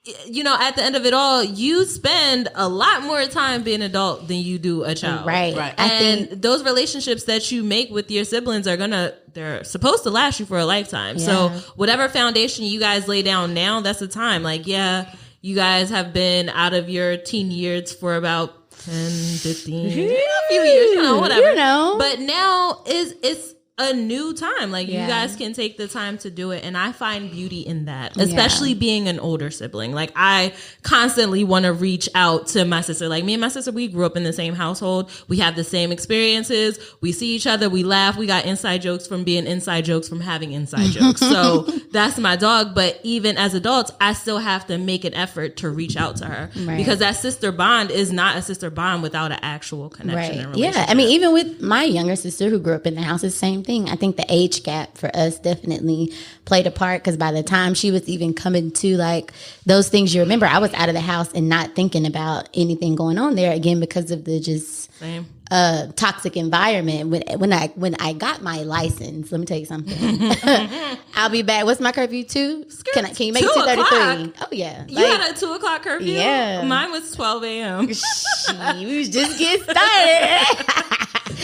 at the end of it all, you spend a lot more time being an adult than you do a child. Right. And those relationships that you make with your siblings they're supposed to last you for a lifetime. Yeah. So whatever foundation you guys lay down now, that's the time. Like, you guys have been out of your teen years for about 10, 15, a few years, whatever. But now it's a new time. Like, you guys can take the time to do it. And I find beauty in that, especially being an older sibling. Like, I constantly want to reach out to my sister. Like, me and my sister, we grew up in the same household. We have the same experiences. We see each other. We laugh. We got inside jokes from being inside jokes from having inside jokes. So that's my dog. But even as adults, I still have to make an effort to reach out to her because that sister bond is not a sister bond without an actual connection and relationship. Yeah. I mean, even with my younger sister who grew up in the house, it's the same thing. I think the age gap for us definitely played a part because by the time she was even coming to like those things you remember, I was out of the house and not thinking about anything going on there again because of the just toxic environment. When I got my license, let me tell you something. I'll be back. What's my curfew? 2? Can you make it 2:33? Oh yeah, you had a 2:00 curfew. Yeah, mine was 12 a.m. We was just getting started.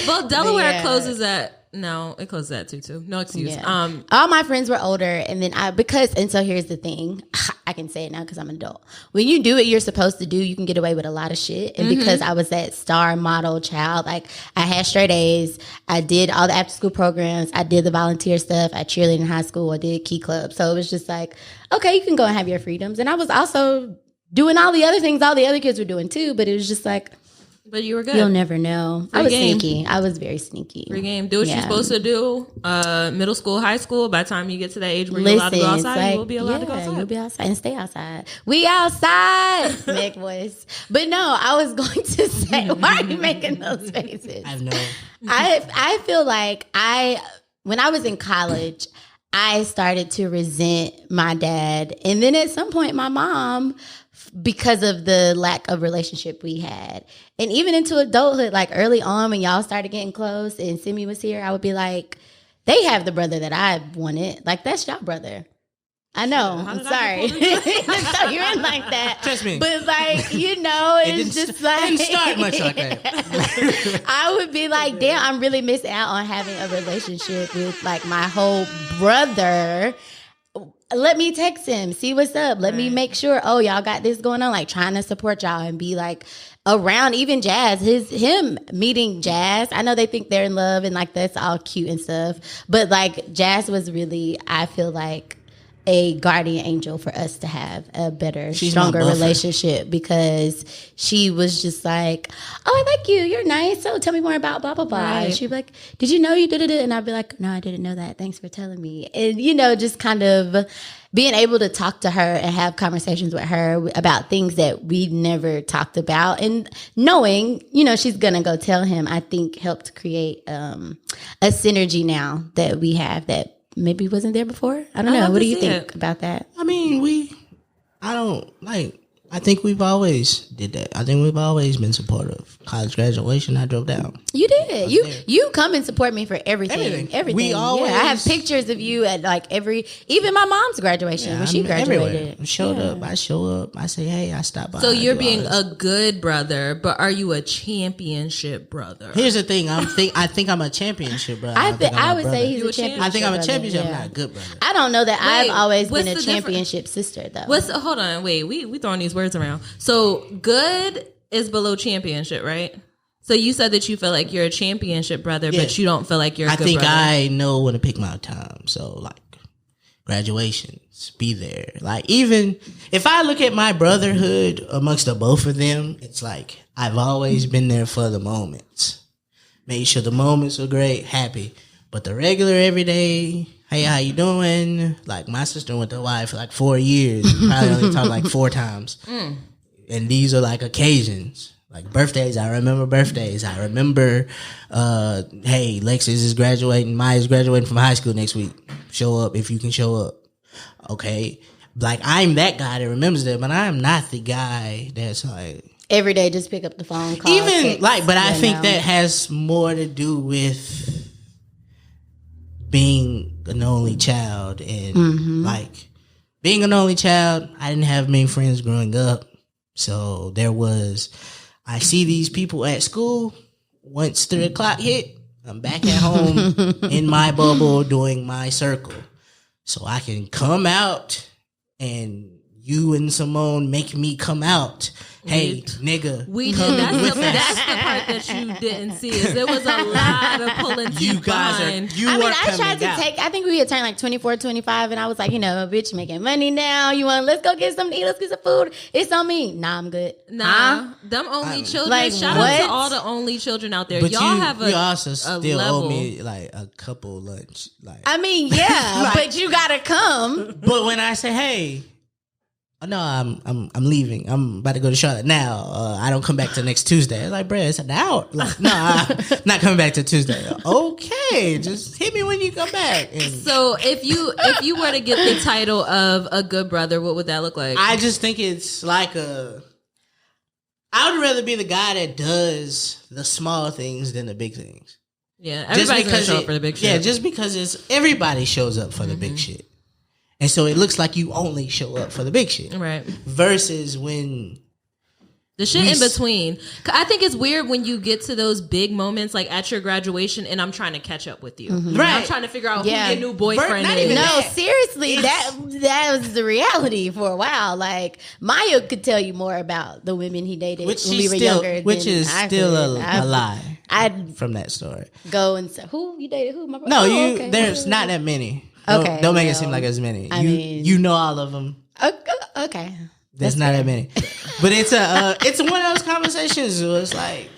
Well, Delaware closes at. No, it closes at 2 too. No excuse. Yeah. All my friends were older, and then so here's the thing. I can say it now because I'm an adult. When you do what you're supposed to do, you can get away with a lot of shit. And because I was that star model child, like I had straight A's, I did all the after school programs, I did the volunteer stuff, I cheerleaded in high school, I did key club. So it was just like, okay, you can go and have your freedoms. And I was also doing all the other things all the other kids were doing too, but it was just like, but you were good. You'll never know. I was sneaky. I was very sneaky. Free game. Do what you're supposed to do. Middle school, high school. By the time you get to that age where you're allowed to go outside, you will be allowed to go outside. You'll be outside and stay outside. We outside. Meg voice. But no, I was going to say, why are you making those faces? I know. I feel like when I was in college, I started to resent my dad. And then at some point, my mom, because of the lack of relationship we had. And even into adulthood, like early on when y'all started getting close and Simi was here, I would be like, they have the brother that I wanted. Like, that's your brother. I know. I'm sorry. So you're in like that. Trust me. But like, it's just like. It didn't start much like that. I would be like, damn, I'm really missing out on having a relationship with like my whole brother. let me text him, see what's up. Let me make sure, oh, y'all got this going on. Like trying to support y'all and be like around even Jazz, him meeting Jazz. I know they think they're in love and like that's all cute and stuff. But like Jazz was really, I feel like, a guardian angel for us to have a better, stronger relationship, because she was just like, oh, I like you. You're nice. So tell me more about blah, blah, blah. Right. And she'd be like, did you know you did it? And I'd be like, no, I didn't know that. Thanks for telling me. And, you know, just kind of being able to talk to her and have conversations with her about things that we never talked about, and knowing, you know, she's going to go tell him, I think helped create a synergy now that we have that maybe wasn't there before. I don't know. What do you think about that? I mean, I think we've always did that. I think we've always been supportive. College graduation, I drove down. You did. You come and support me for everything. Everything. We always. Yeah, I have pictures of you at like even my mom's graduation when she graduated. I showed up. I show up. I say, hey, I stopped by. So you're being a good brother, but are you a championship brother? Here's the thing. I think I'm a championship brother. I would say he's a championship. I think I'm a championship. I'm not a good brother. I don't know that I've always been a championship sister though. Hold on, wait. We throwing these words around. So good is below championship, right? So you said that you feel like you're a championship brother, but you don't feel like you're a good brother. I think I know when to pick my time. So like graduations, be there. Like even if I look at my brotherhood amongst the both of them, it's like I've always been there for the moments. Made sure the moments were great, happy. But the regular everyday, hey, how you doing? Like my sister went to Hawaii for like 4 years. Probably only talked like 4 times. And these are like occasions. Like birthdays, I remember birthdays. I remember, hey, Lexus is graduating. Maya's graduating from high school next week. Show up if you can show up. Okay. Like I'm that guy that remembers that, but I'm not the guy that's like every day just pick up the phone, call, even text, like. But I think that has more to do with being an only child and like being an only child. I didn't have many friends growing up, so I see these people at school. Once 3 o'clock hit, I'm back at home in my bubble doing my circle. So I can come out and you and Simone make me come out. Hey, nigga. We did. That's the part that you didn't see. Is there was a lot of pulling teeth you guys behind. I tried to I think we had turned like 24, 25, and I was like, you know, bitch making money now. Let's go get something to eat. Let's get some food. It's on me. Nah, I'm good. Nah, them only children. Like, shout out to all the only children out there. But y'all have you also still level. owe me like a couple lunch. Like I mean, yeah, but you gotta come. But when I say, hey, no, I'm leaving. I'm about to go to Charlotte now. I don't come back till next Tuesday. I was like, bruh, it's an hour. Like, no, I'm not coming back till Tuesday. Okay, just hit me when you come back. And so if you were to get the title of a good brother, what would that look like? I just think it's like I would rather be the guy that does the small things than the big things. Yeah, everybody's gonna show up for the big shit. Yeah, just because everybody shows up for the big shit. And so it looks like you only show up for the big shit. Right. Versus when the shit in between. I think it's weird when you get to those big moments, like at your graduation, and I'm trying to catch up with you. Right. I'm trying to figure out who your new boyfriend is. No, seriously, that was the reality for a while. Like Maya could tell you more about the women he dated when we were younger. Which is still a lie. From that story. Go and say, who you dated? Who? My brother? No, there's not that many. Okay, don't make it seem like there's many. You know all of them. Okay, that's not that many. But it's one of those conversations where it's like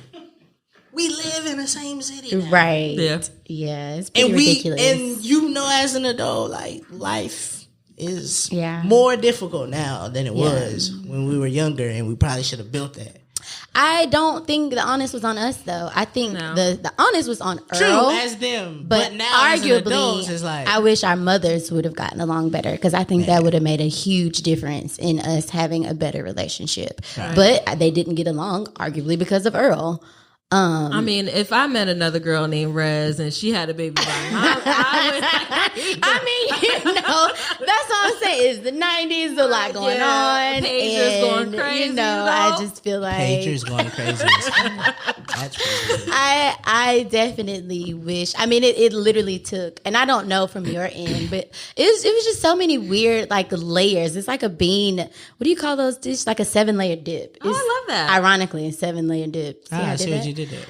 we live in the same city now. Right? Yeah, it's pretty ridiculous. And you know, as an adult, like life is more difficult now than it was when we were younger, and we probably should have built that. I don't think the onus was on us, though. I think the onus was on Earl. True, as them. But now, arguably, as adults, it's like, I wish our mothers would have gotten along better, because I think that would have made a huge difference in us having a better relationship. Right. But they didn't get along, arguably, because of Earl. I mean, if I met another girl named Rez and she had a baby by me, I would. I mean, that's what I'm saying. It's the 90s, a lot going on. Pager's going crazy. I just feel like Pager's going crazy. That's crazy. I definitely wish. I mean, it literally took, and I don't know from your end, but it was just so many weird like layers. It's like a bean. What do you call those dishes? Like a 7-layer dip. I love that. Ironically, a 7-layer dip. I see what you did there.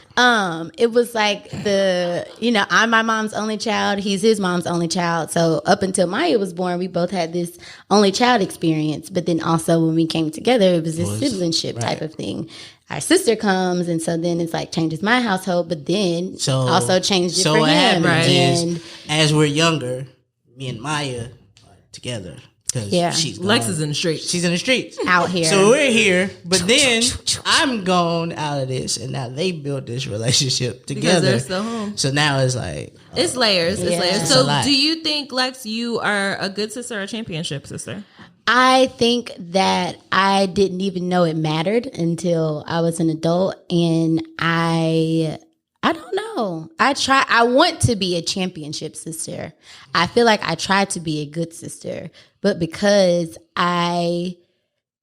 It was like I'm my mom's only child. He's his mom's only child. So up until Maya was born, we both had this only child experience. But then also when we came together, it was this siblingship type of thing. Our sister comes, and so then it's like changes my household, but then also changed it for what him. happens is, as we're younger, me and Maya are together. Because she's gone. Lex is in the streets. She's in the streets. Out here. So we're here, but then I'm gone out of this, and now they built this relationship together. Because they're still home. So now it's like... it's layers. It's layers. It's So do you think, Lex, you are a good sister or a championship sister? I think that I didn't even know it mattered until I was an adult, and I don't know. I want to be a championship sister. I feel like I try to be a good sister, but because I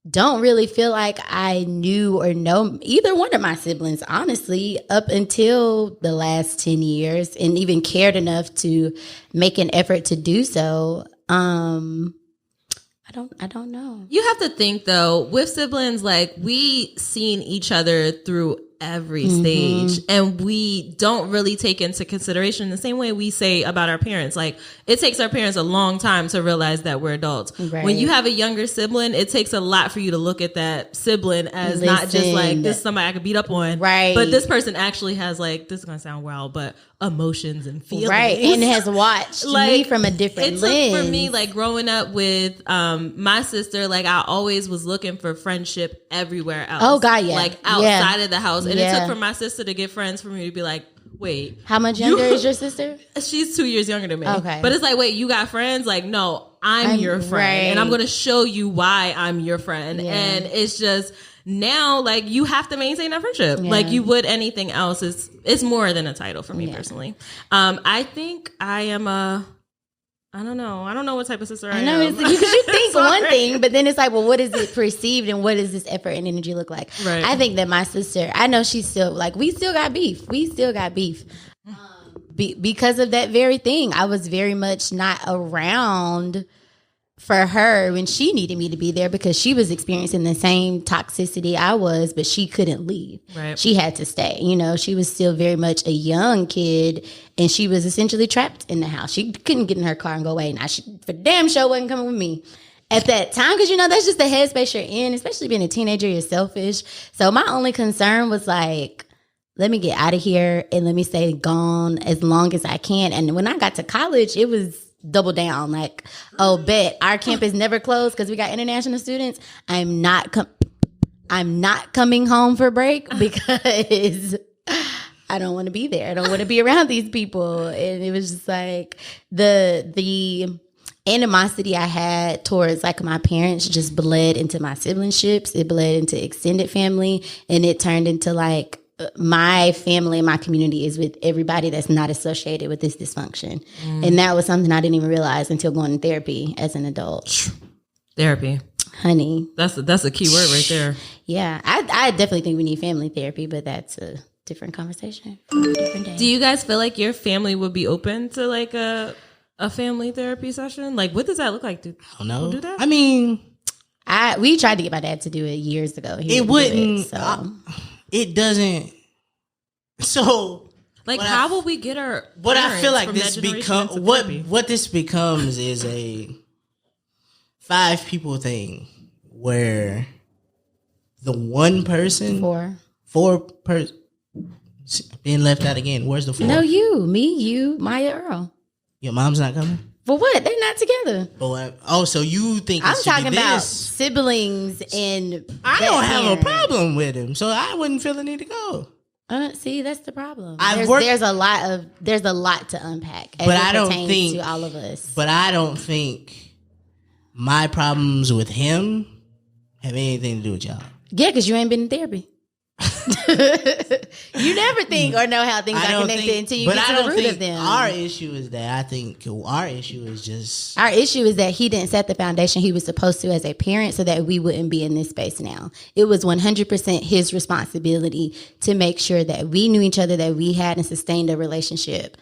don't really feel like I knew or know either one of my siblings, honestly, up until the last 10 years, and even cared enough to make an effort to do so. I don't know. You have to think though, with siblings, like we seen each other through every stage, and we don't really take into consideration the same way we say about our parents. Like it takes our parents a long time to realize that we're adults. Right. When you have a younger sibling, it takes a lot for you to look at that sibling as not just like this is somebody I could beat up on, right? But this person actually has like, this is gonna sound wild, but emotions and feelings, right? And has watched me from a different lens. Took for me, like growing up with my sister, like I always was looking for friendship everywhere else. Oh God, yeah, like outside of the house. And it took for my sister to get friends for me to be like, wait, how much younger is your sister? She's 2 years younger than me. Okay, but it's like, wait, you got friends? Like, no, I'm your friend, right. and I'm going to show you why I'm your friend. Yeah. And it's just now, like you have to maintain that friendship, like you would anything else. It's more than a title for me personally. I think I am I don't know what type of sister I am. Because you think one thing, but then it's like, well, what is it perceived, and what does this effort and energy look like? Right. I think that my sister, I know she's still like, we still got beef. Because of that very thing. I was very much not around for her when she needed me to be there, because she was experiencing the same toxicity I was, but she couldn't leave. Right. She had to stay. She was still very much a young kid, and she was essentially trapped in the house. She couldn't get in her car and go away. Now she for damn sure wasn't coming with me at that time, because that's just the headspace you're in, especially being a teenager. You're selfish. So my only concern was like, let me get out of here and let me stay gone as long as I can. And when I got to college, it was double down. Like, oh, bet our campus never closed because we got international students. I'm not coming home for break because I don't want to be there. I don't want to be around these people. And it was just like the animosity I had towards like my parents just bled into my siblingships. It bled into extended family, and it turned into like my family and my community is with everybody that's not associated with this dysfunction. And that was something I didn't even realize until going to therapy as an adult. Therapy. Honey. That's a key word right there. Yeah. I definitely think we need family therapy, but that's a different conversation for a different day. Do you guys feel like your family would be open to like a family therapy session? Like, what does that look like? I don't know. Do that? I mean, we tried to get my dad to do it years ago. It wouldn't. It doesn't. So, like, how will we get our? What I feel like this becomes what this becomes is a 5 people thing where the one person, four person being left out again. Where's the 4? No, you, Maya, Earl. Your mom's not coming. For what? They're not together. But so you think I'm talking about siblings and I don't have a problem with him, so I wouldn't feel the need to go. See, that's the problem. There's a lot to unpack, but I don't think to all of us. But I don't think my problems with him have anything to do with y'all. Yeah, because you ain't been in therapy. You never think or know how things are connected until you get to the root of them. Our issue is that I think our issue is just... Our issue is that he didn't set the foundation he was supposed to as a parent so that we wouldn't be in this space now. It was 100% his responsibility to make sure that we knew each other, that we had and sustained a relationship.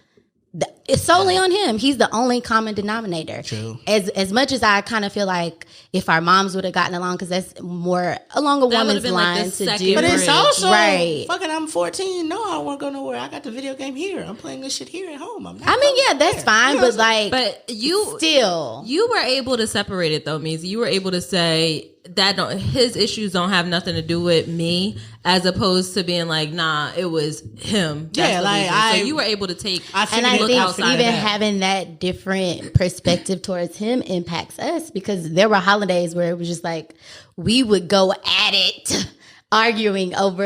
It's solely on him. He's the only common denominator. True. As much as I kind of feel like if our moms would have gotten along, because that's more along a woman's line to do. But it's also right. Fucking, I'm 14. No, I won't go nowhere. I got the video game here. I'm playing this shit here at home. That's fine, but you were able to separate it though, Meezy. You were able to say that his issues don't have nothing to do with me, as opposed to being like, nah, it was him. So you were able to take and I think even having that different perspective towards him impacts us, because there were holidays where it was just like we would go at it arguing over,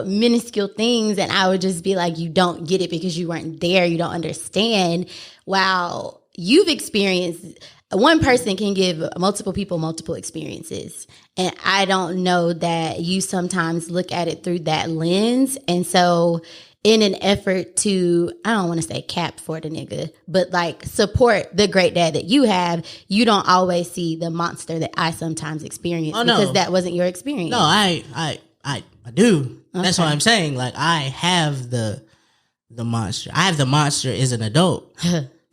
minuscule things, and I would just be like, you don't get it because you weren't there, you don't understand. Wow, you've experienced... One person can give multiple people multiple experiences. And I don't know that you sometimes look at it through that lens. And so in an effort to, I don't want to say cap for the nigga, but like support the great dad that you have, you don't always see the monster that I sometimes experience because that wasn't your experience. No, I do. Okay. That's what I'm saying. Like, I have the monster. I have the monster as an adult.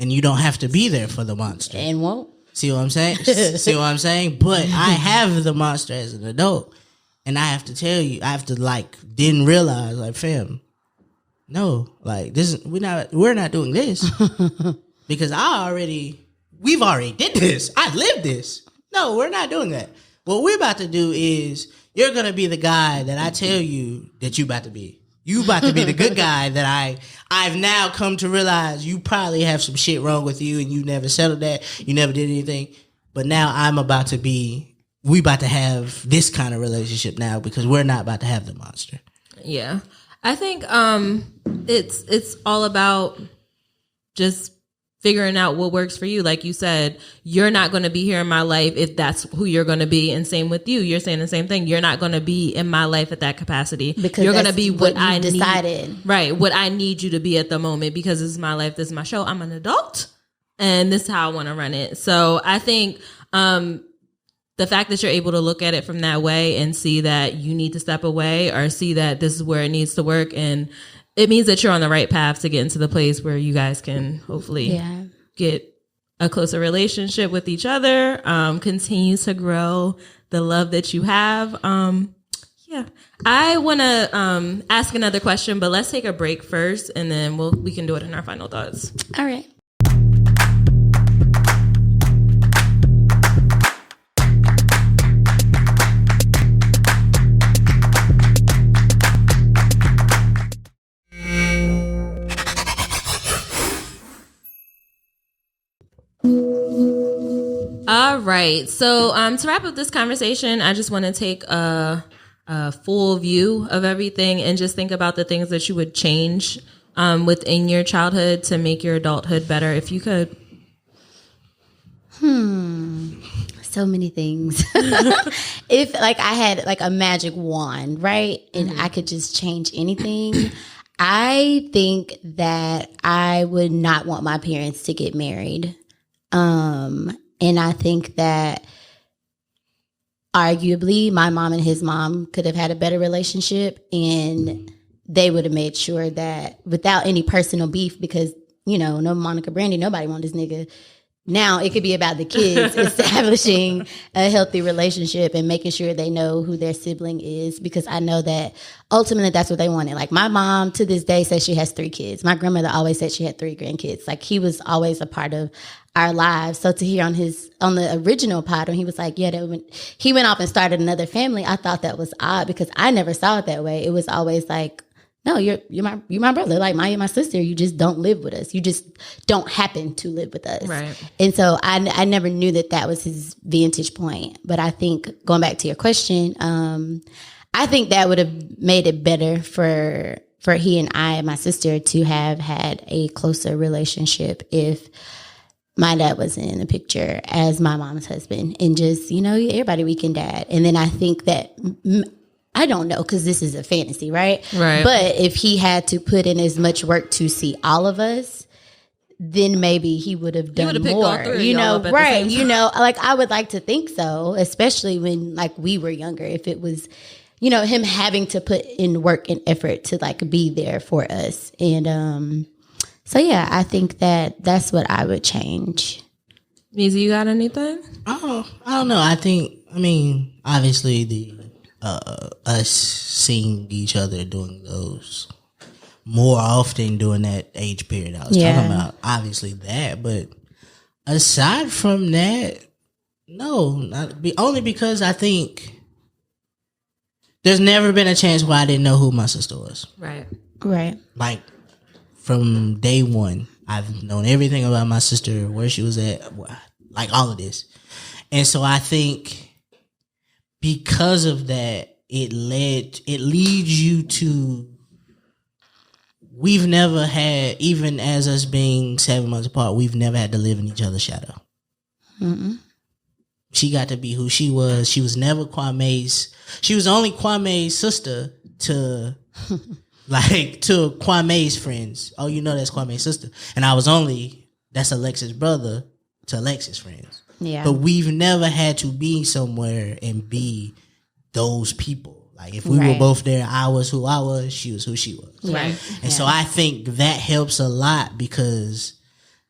And you don't have to be there for the monster. And won't. See what I'm saying? See what I'm saying? But I have the monster as an adult. And I have to tell you, didn't realize, fam, no, we're not doing this. Because we've already did this. I lived this. No, we're not doing that. What we're about to do is, you're going to be the guy that I tell you that you about to be. You about to be the good guy that I've now come to realize you probably have some shit wrong with you and you never settled that. You never did anything. But now we about to have this kind of relationship now because we're not about to have the monster. Yeah. I think it's all about just figuring out what works for you. Like you said, you're not going to be here in my life if that's who you're going to be. And same with you. You're saying the same thing. You're not going to be in my life at that capacity. Because you're going to be what I decided. Need. Right. What I need you to be at the moment, because this is my life. This is my show. I'm an adult and this is how I want to run it. So I think the fact that you're able to look at it from that way and see that you need to step away or see that this is where it needs to work, and it means that you're on the right path to get into the place where you guys can hopefully get a closer relationship with each other, continue to grow the love that you have. I want to ask another question, but let's take a break first, and then we can do it in our final thoughts. All right. All right. So to wrap up this conversation, I just want to take a full view of everything and just think about the things that you would change within your childhood to make your adulthood better, if you could. So many things. If I had a magic wand, right? And I could just change anything. I think that I would not want my parents to get married. And I think that arguably my mom and his mom could have had a better relationship, and they would have made sure that without any personal beef, because, no Monica Brandy, nobody want this nigga. Now it could be about the kids establishing a healthy relationship and making sure they know who their sibling is, because I know that ultimately that's what they wanted. Like, my mom to this day says she has 3 kids. My grandmother always said she had 3 grandkids. Like, he was always a part of our lives. So to hear on the original pod when he was like, he went off and started another family, I thought that was odd because I never saw it that way. It was always like, no, you're my brother. Like, my sister, you just don't live with us. You just don't happen to live with us. Right. And so I never knew that was his vantage point. But I think, going back to your question, I think that would have made it better for he and I and my sister to have had a closer relationship if my dad was in the picture as my mom's husband, and just, everybody weekend dad. And then I think that I don't know, because this is a fantasy, right? Right. But if he had to put in as much work to see all of us, then maybe he would have done would've picked more. all three You of y'all know, up at the right? same You know, like I would like to think so, especially when like we were younger. If it was, you know, him having to put in work and effort to like be there for us, and so yeah, I think that's what I would change. Meezy, you got anything? I don't know. I mean, obviously the us seeing each other doing those more often during that age period I was talking about. Obviously that, but aside from that, no. Only because I think there's never been a chance where I didn't know who my sister was. Right. Like from day one, I've known everything about my sister, where she was at, like all of this. And so I think because of that, it leads you to, we've never had, even as us being 7 months apart, we've never had to live in each other's shadow. Mm-mm. She got to be who she was. She was never she was only Kwame's sister to to Kwame's friends. Oh, you know that's Kwame's sister. And that's Alexis' brother to Alexis' friends. Yeah. But we've never had to be somewhere and be those people. Like if we were both there, I was who I was, she was who she was. Right. And so I think that helps a lot, because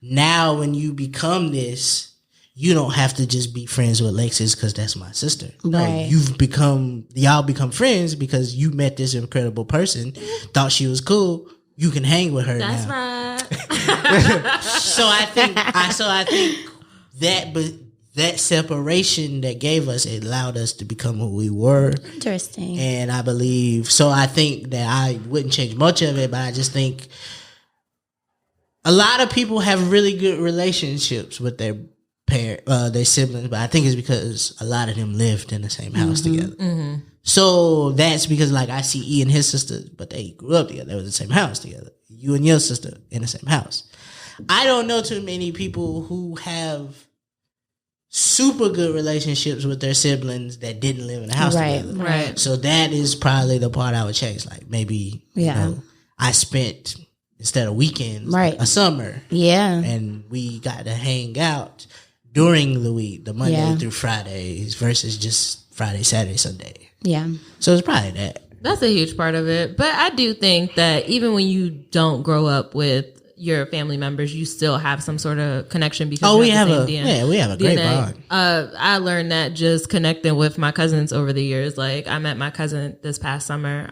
now when you become this, you don't have to just be friends with Alexis because that's my sister. No, y'all become friends because you met this incredible person, thought she was cool. You can hang with her That's now. right. So I think that separation that gave us, it allowed us to become who we were. Interesting. And I think that I wouldn't change much of it, but I just think a lot of people have really good relationships with their siblings, but I think it's because a lot of them lived in the same house together. Mm-hmm. So that's because, like, I see E and his sister, but they grew up together. They were in the same house together. You and your sister in the same house. I don't know too many people who have super good relationships with their siblings that didn't live in the house together. Right. So that is probably the part I would change. Like maybe, I spent, instead of weekends, a summer. Yeah. And we got to hang out during the week, the Monday through Fridays versus just Friday, Saturday, Sunday. Yeah. So it's probably that. That's a huge part of it. But I do think that even when you don't grow up with your family members, you still have some sort of connection because we have a great bond. I learned that just connecting with my cousins over the years. Like I met my cousin this past summer,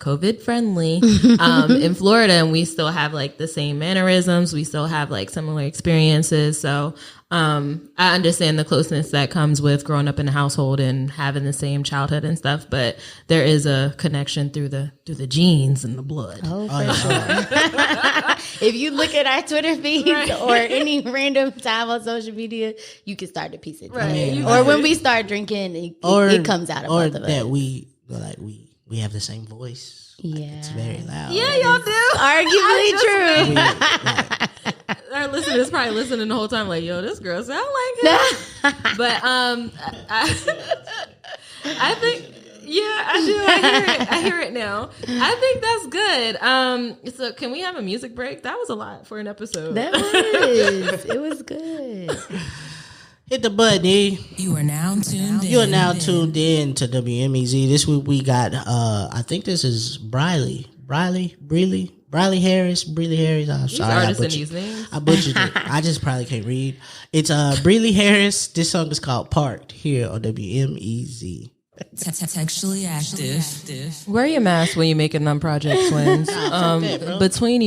COVID friendly, in Florida, and we still have like the same mannerisms. We still have like similar experiences. So I understand the closeness that comes with growing up in a household and having the same childhood and stuff, but there is a connection through the genes and the blood. Oh, for sure. If you look at our Twitter feeds or any random time on social media, you can start to piece it together. Or when we start drinking, it comes out of both of us. That we have the same voice. Yeah. It's very loud. Yeah, y'all do. Arguably true. Our listeners probably listening the whole time like, yo, this girl sound like him. But I think, yeah, I do. I hear it now. I think that's good. So can we have a music break? That was a lot for an episode. That was. It was good. Hit the button, eh? You are now tuned in. You are now tuned in to WMEZ. This week we got, I think this is Briley Harris. I'm sorry. Artists and these names. I butchered it. I just probably can't read. It's Briley Harris. This song is called Parked here on WMEZ. Textually active. Wear your mask when you're making them project twins. Between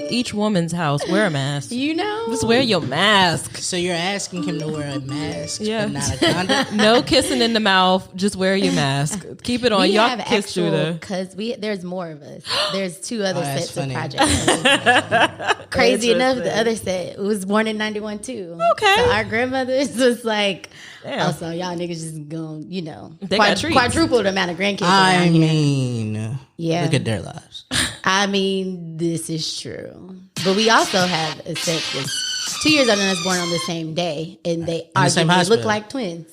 each woman's house, wear a mask. You know, just wear your mask. So you're asking him to wear a mask, but not a condom? No kissing in the mouth. Just wear your mask. Keep it on. Y'all have kiss through because there's more of us. There's 2 other sets of projects. Crazy enough, the other set was born in 91 too. Okay, so our grandmothers was like. Damn. Also, y'all niggas just gonna, they got treats. Quadruple the amount of grandkids. I mean, look at their lives. I mean, this is true. But we also have a set that's 2 years older than us, born on the same day, and they arguably look like twins.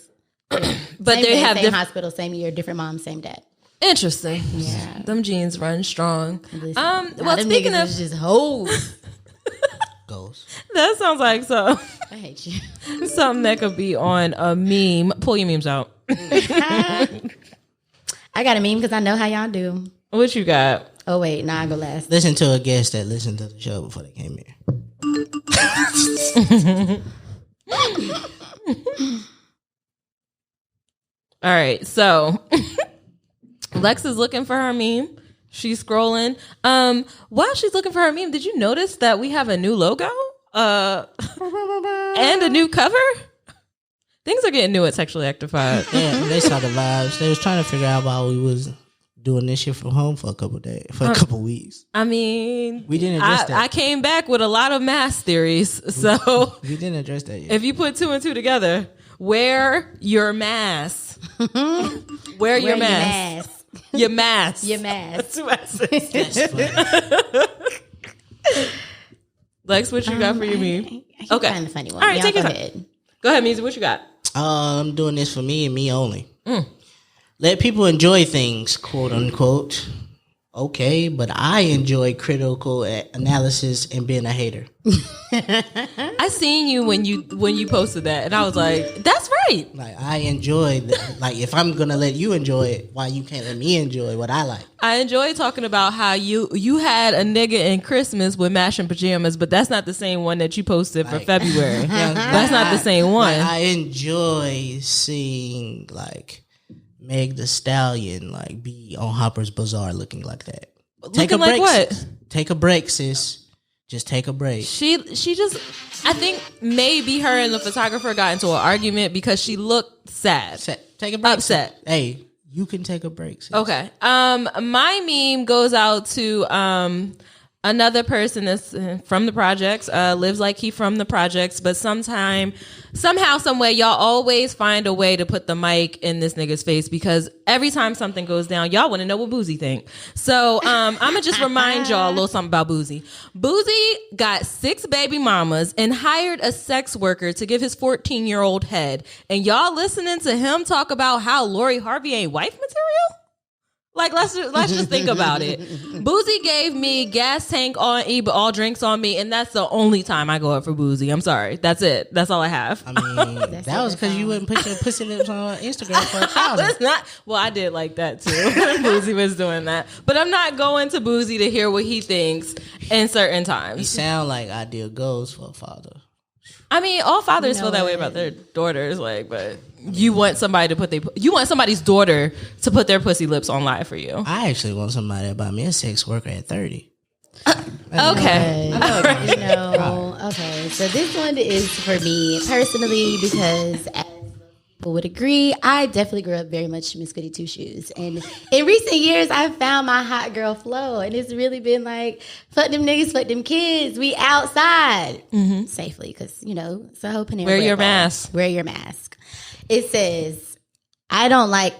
But Same they day, have same different. hospital, same year, different mom, same dad. Interesting. Yeah. Them genes run strong. Listen, Well, them speaking niggas of is just hoes. Goes. that, sounds like I hate you. something that could be on a meme. Pull your memes out. I got a meme because I know how y'all do. What you got? Oh wait, nah, I go last. Listen to a guest that listened to the show before they came here. All right, so Lex is looking for her meme. She's scrolling. While she's looking for her meme, did you notice that we have a new logo? And a new cover? Things are getting new at Textually Actified. Yeah, they saw the vibes. They was trying to figure out why we was doing this shit from home for a couple days, for a couple weeks. I mean, We didn't address that. I came back with a lot of math theories. So We didn't address that yet. if you put 2 and 2 together, wear your mask. Wear your mask. Your mask. Your mask. Two S's. That's funny. Lex, what you got for your meme? I Okay. find a funny one. All right, Y'all take go your time. ahead. Go ahead, Meezy. What you got? I'm doing this for me and me only. Let people enjoy things, quote unquote. Okay, but I enjoy critical analysis and being a hater. I seen you when you posted that, and I was like, "That's right." Like I enjoy, like if I'm gonna let you enjoy it, why you can't let me enjoy what I like? I enjoy talking about how you had a nigga in Christmas with matching pajamas, but that's not the same one that you posted for Like- February. Yeah, That's not the same one. Like, I enjoy seeing like Meg the Stallion like be on Hopper's Bazaar looking like that. Take a Looking like break. what? Sis. Take a break, sis. Just take a break. She just, I think maybe her and the photographer got into an argument because she looked sad. Take a break. Upset. Sis. Hey, you can take a break, sis. Okay. My meme goes out to another person that's from the projects, lives like he from the projects, but somehow, some way, y'all always find a way to put the mic in this nigga's face because every time something goes down, y'all want to know what Boozy think. So I'm gonna just remind y'all a little something about Boozy. Boozy got 6 baby mamas and hired a sex worker to give his 14-year-old head. And y'all listening to him talk about how Lori Harvey ain't wife material? Like, let's just think about it. Boozy gave me gas tank on E, but all drinks on me, and that's the only time I go up for Boozy. I'm sorry. That's it. That's all I have. I mean, that was because you wouldn't put your pussy lips on Instagram for $1,000. It's not. Well, I did like that too. Boozy was doing that, but I'm not going to Boozy to hear what he thinks in certain You times. sound like ideal goals for a father. I mean, all fathers You know feel that way what? about their daughters, like, but you want somebody to you want somebody's daughter to put their pussy lips on live for you. I actually want somebody to buy me a sex worker at 30. Okay. You know, okay. So this one is for me personally because as people would agree, I definitely grew up very much Miss Goody Two Shoes. And in recent years, I've found my hot girl flow. And it's really been like, fuck them niggas, fuck them kids. We outside safely because, you know, it's a whole Panera Wear Bread your bar. mask. Wear your mask. It says, I don't like,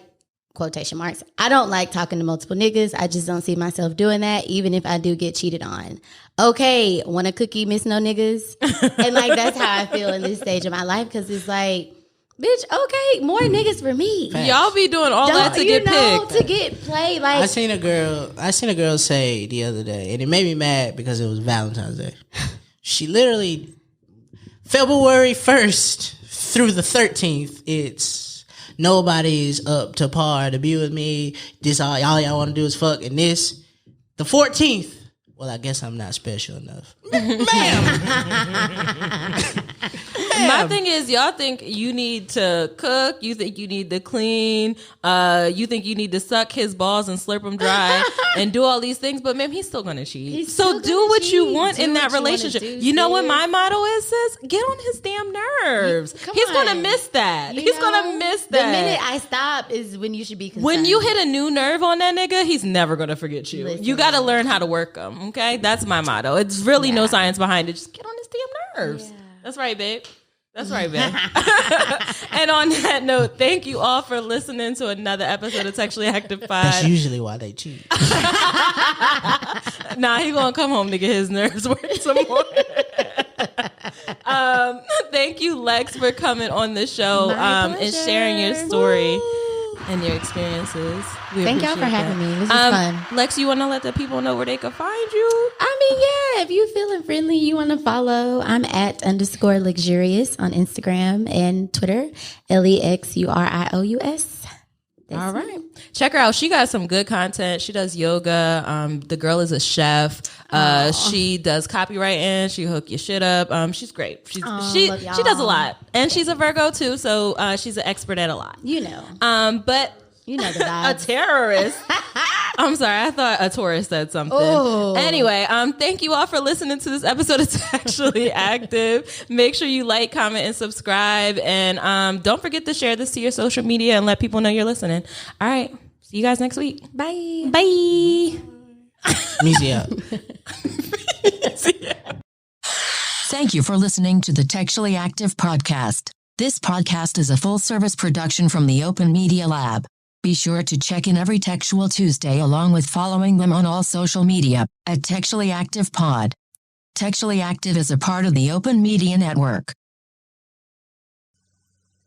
quotation marks, I don't like talking to multiple niggas. I just don't see myself doing that, even if I do get cheated on. Okay, want a cookie, miss no niggas? And like, that's how I feel in this stage of my life because it's like, bitch, okay, more niggas for me. Y'all be doing all that to get picked. to get played. Like, I seen a girl say the other day, and it made me mad because it was Valentine's Day. She literally, February 1st through the 13th, it's nobody's up to par to be with me. This all y'all want to do is fuck, and this. The 14th, well, I guess I'm not special enough. My thing is, y'all think you need to cook. You think you need to clean. You think you need to suck his balls and slurp them dry and do all these things. But man, he's still gonna cheat. He's So still do gonna what you cheat. want Do in that what you wanna relationship. do, You know what sis. my motto is, sis? Get on his damn nerves. Come He's gonna on. miss that. you He's know, gonna miss that. The minute I stop is when you should be concerned. When you hit a new nerve on that nigga, he's never gonna forget you. Listen. You got to learn how to work him. Okay, that's my motto. It's really no science behind it. Just get on his damn nerves. Yeah. That's right, babe. That's right, babe. And on that note, thank you all for listening to another episode of Textually That's Actified. usually why they cheat. Nah, he gonna come home to get his nerves worked some more. Thank you, Lex, for coming on the show and sharing your story and your experiences. Thank y'all for having me. This was fun. Lex, you want to let the people know where they can find you? I mean, yeah, if you feeling friendly, you want to follow, I'm at _luxurious on Instagram and Twitter, LEXURIOUS. All right. Check her out. She got some good content. She does yoga. The girl is a chef. She does copywriting. She hook your shit up. She's great. She does a lot. And she's a Virgo too, so she's an expert at a lot. You know. But you know the vibes. A terrorist. I'm sorry, I thought a tourist said something. Oh. Anyway, thank you all for listening to this episode of Textually Active. Make sure you like, comment, and subscribe. And don't forget to share this to your social media and let people know you're listening. All right. See you guys next week. Bye. Bye. Meezy out. Thank you for listening to the Textually Active podcast. This podcast is a full-service production from the Open Media Lab. Be sure to check in every Textual Tuesday along with following them on all social media at Textually Active Pod. Textually Active is a part of the Open Media Network.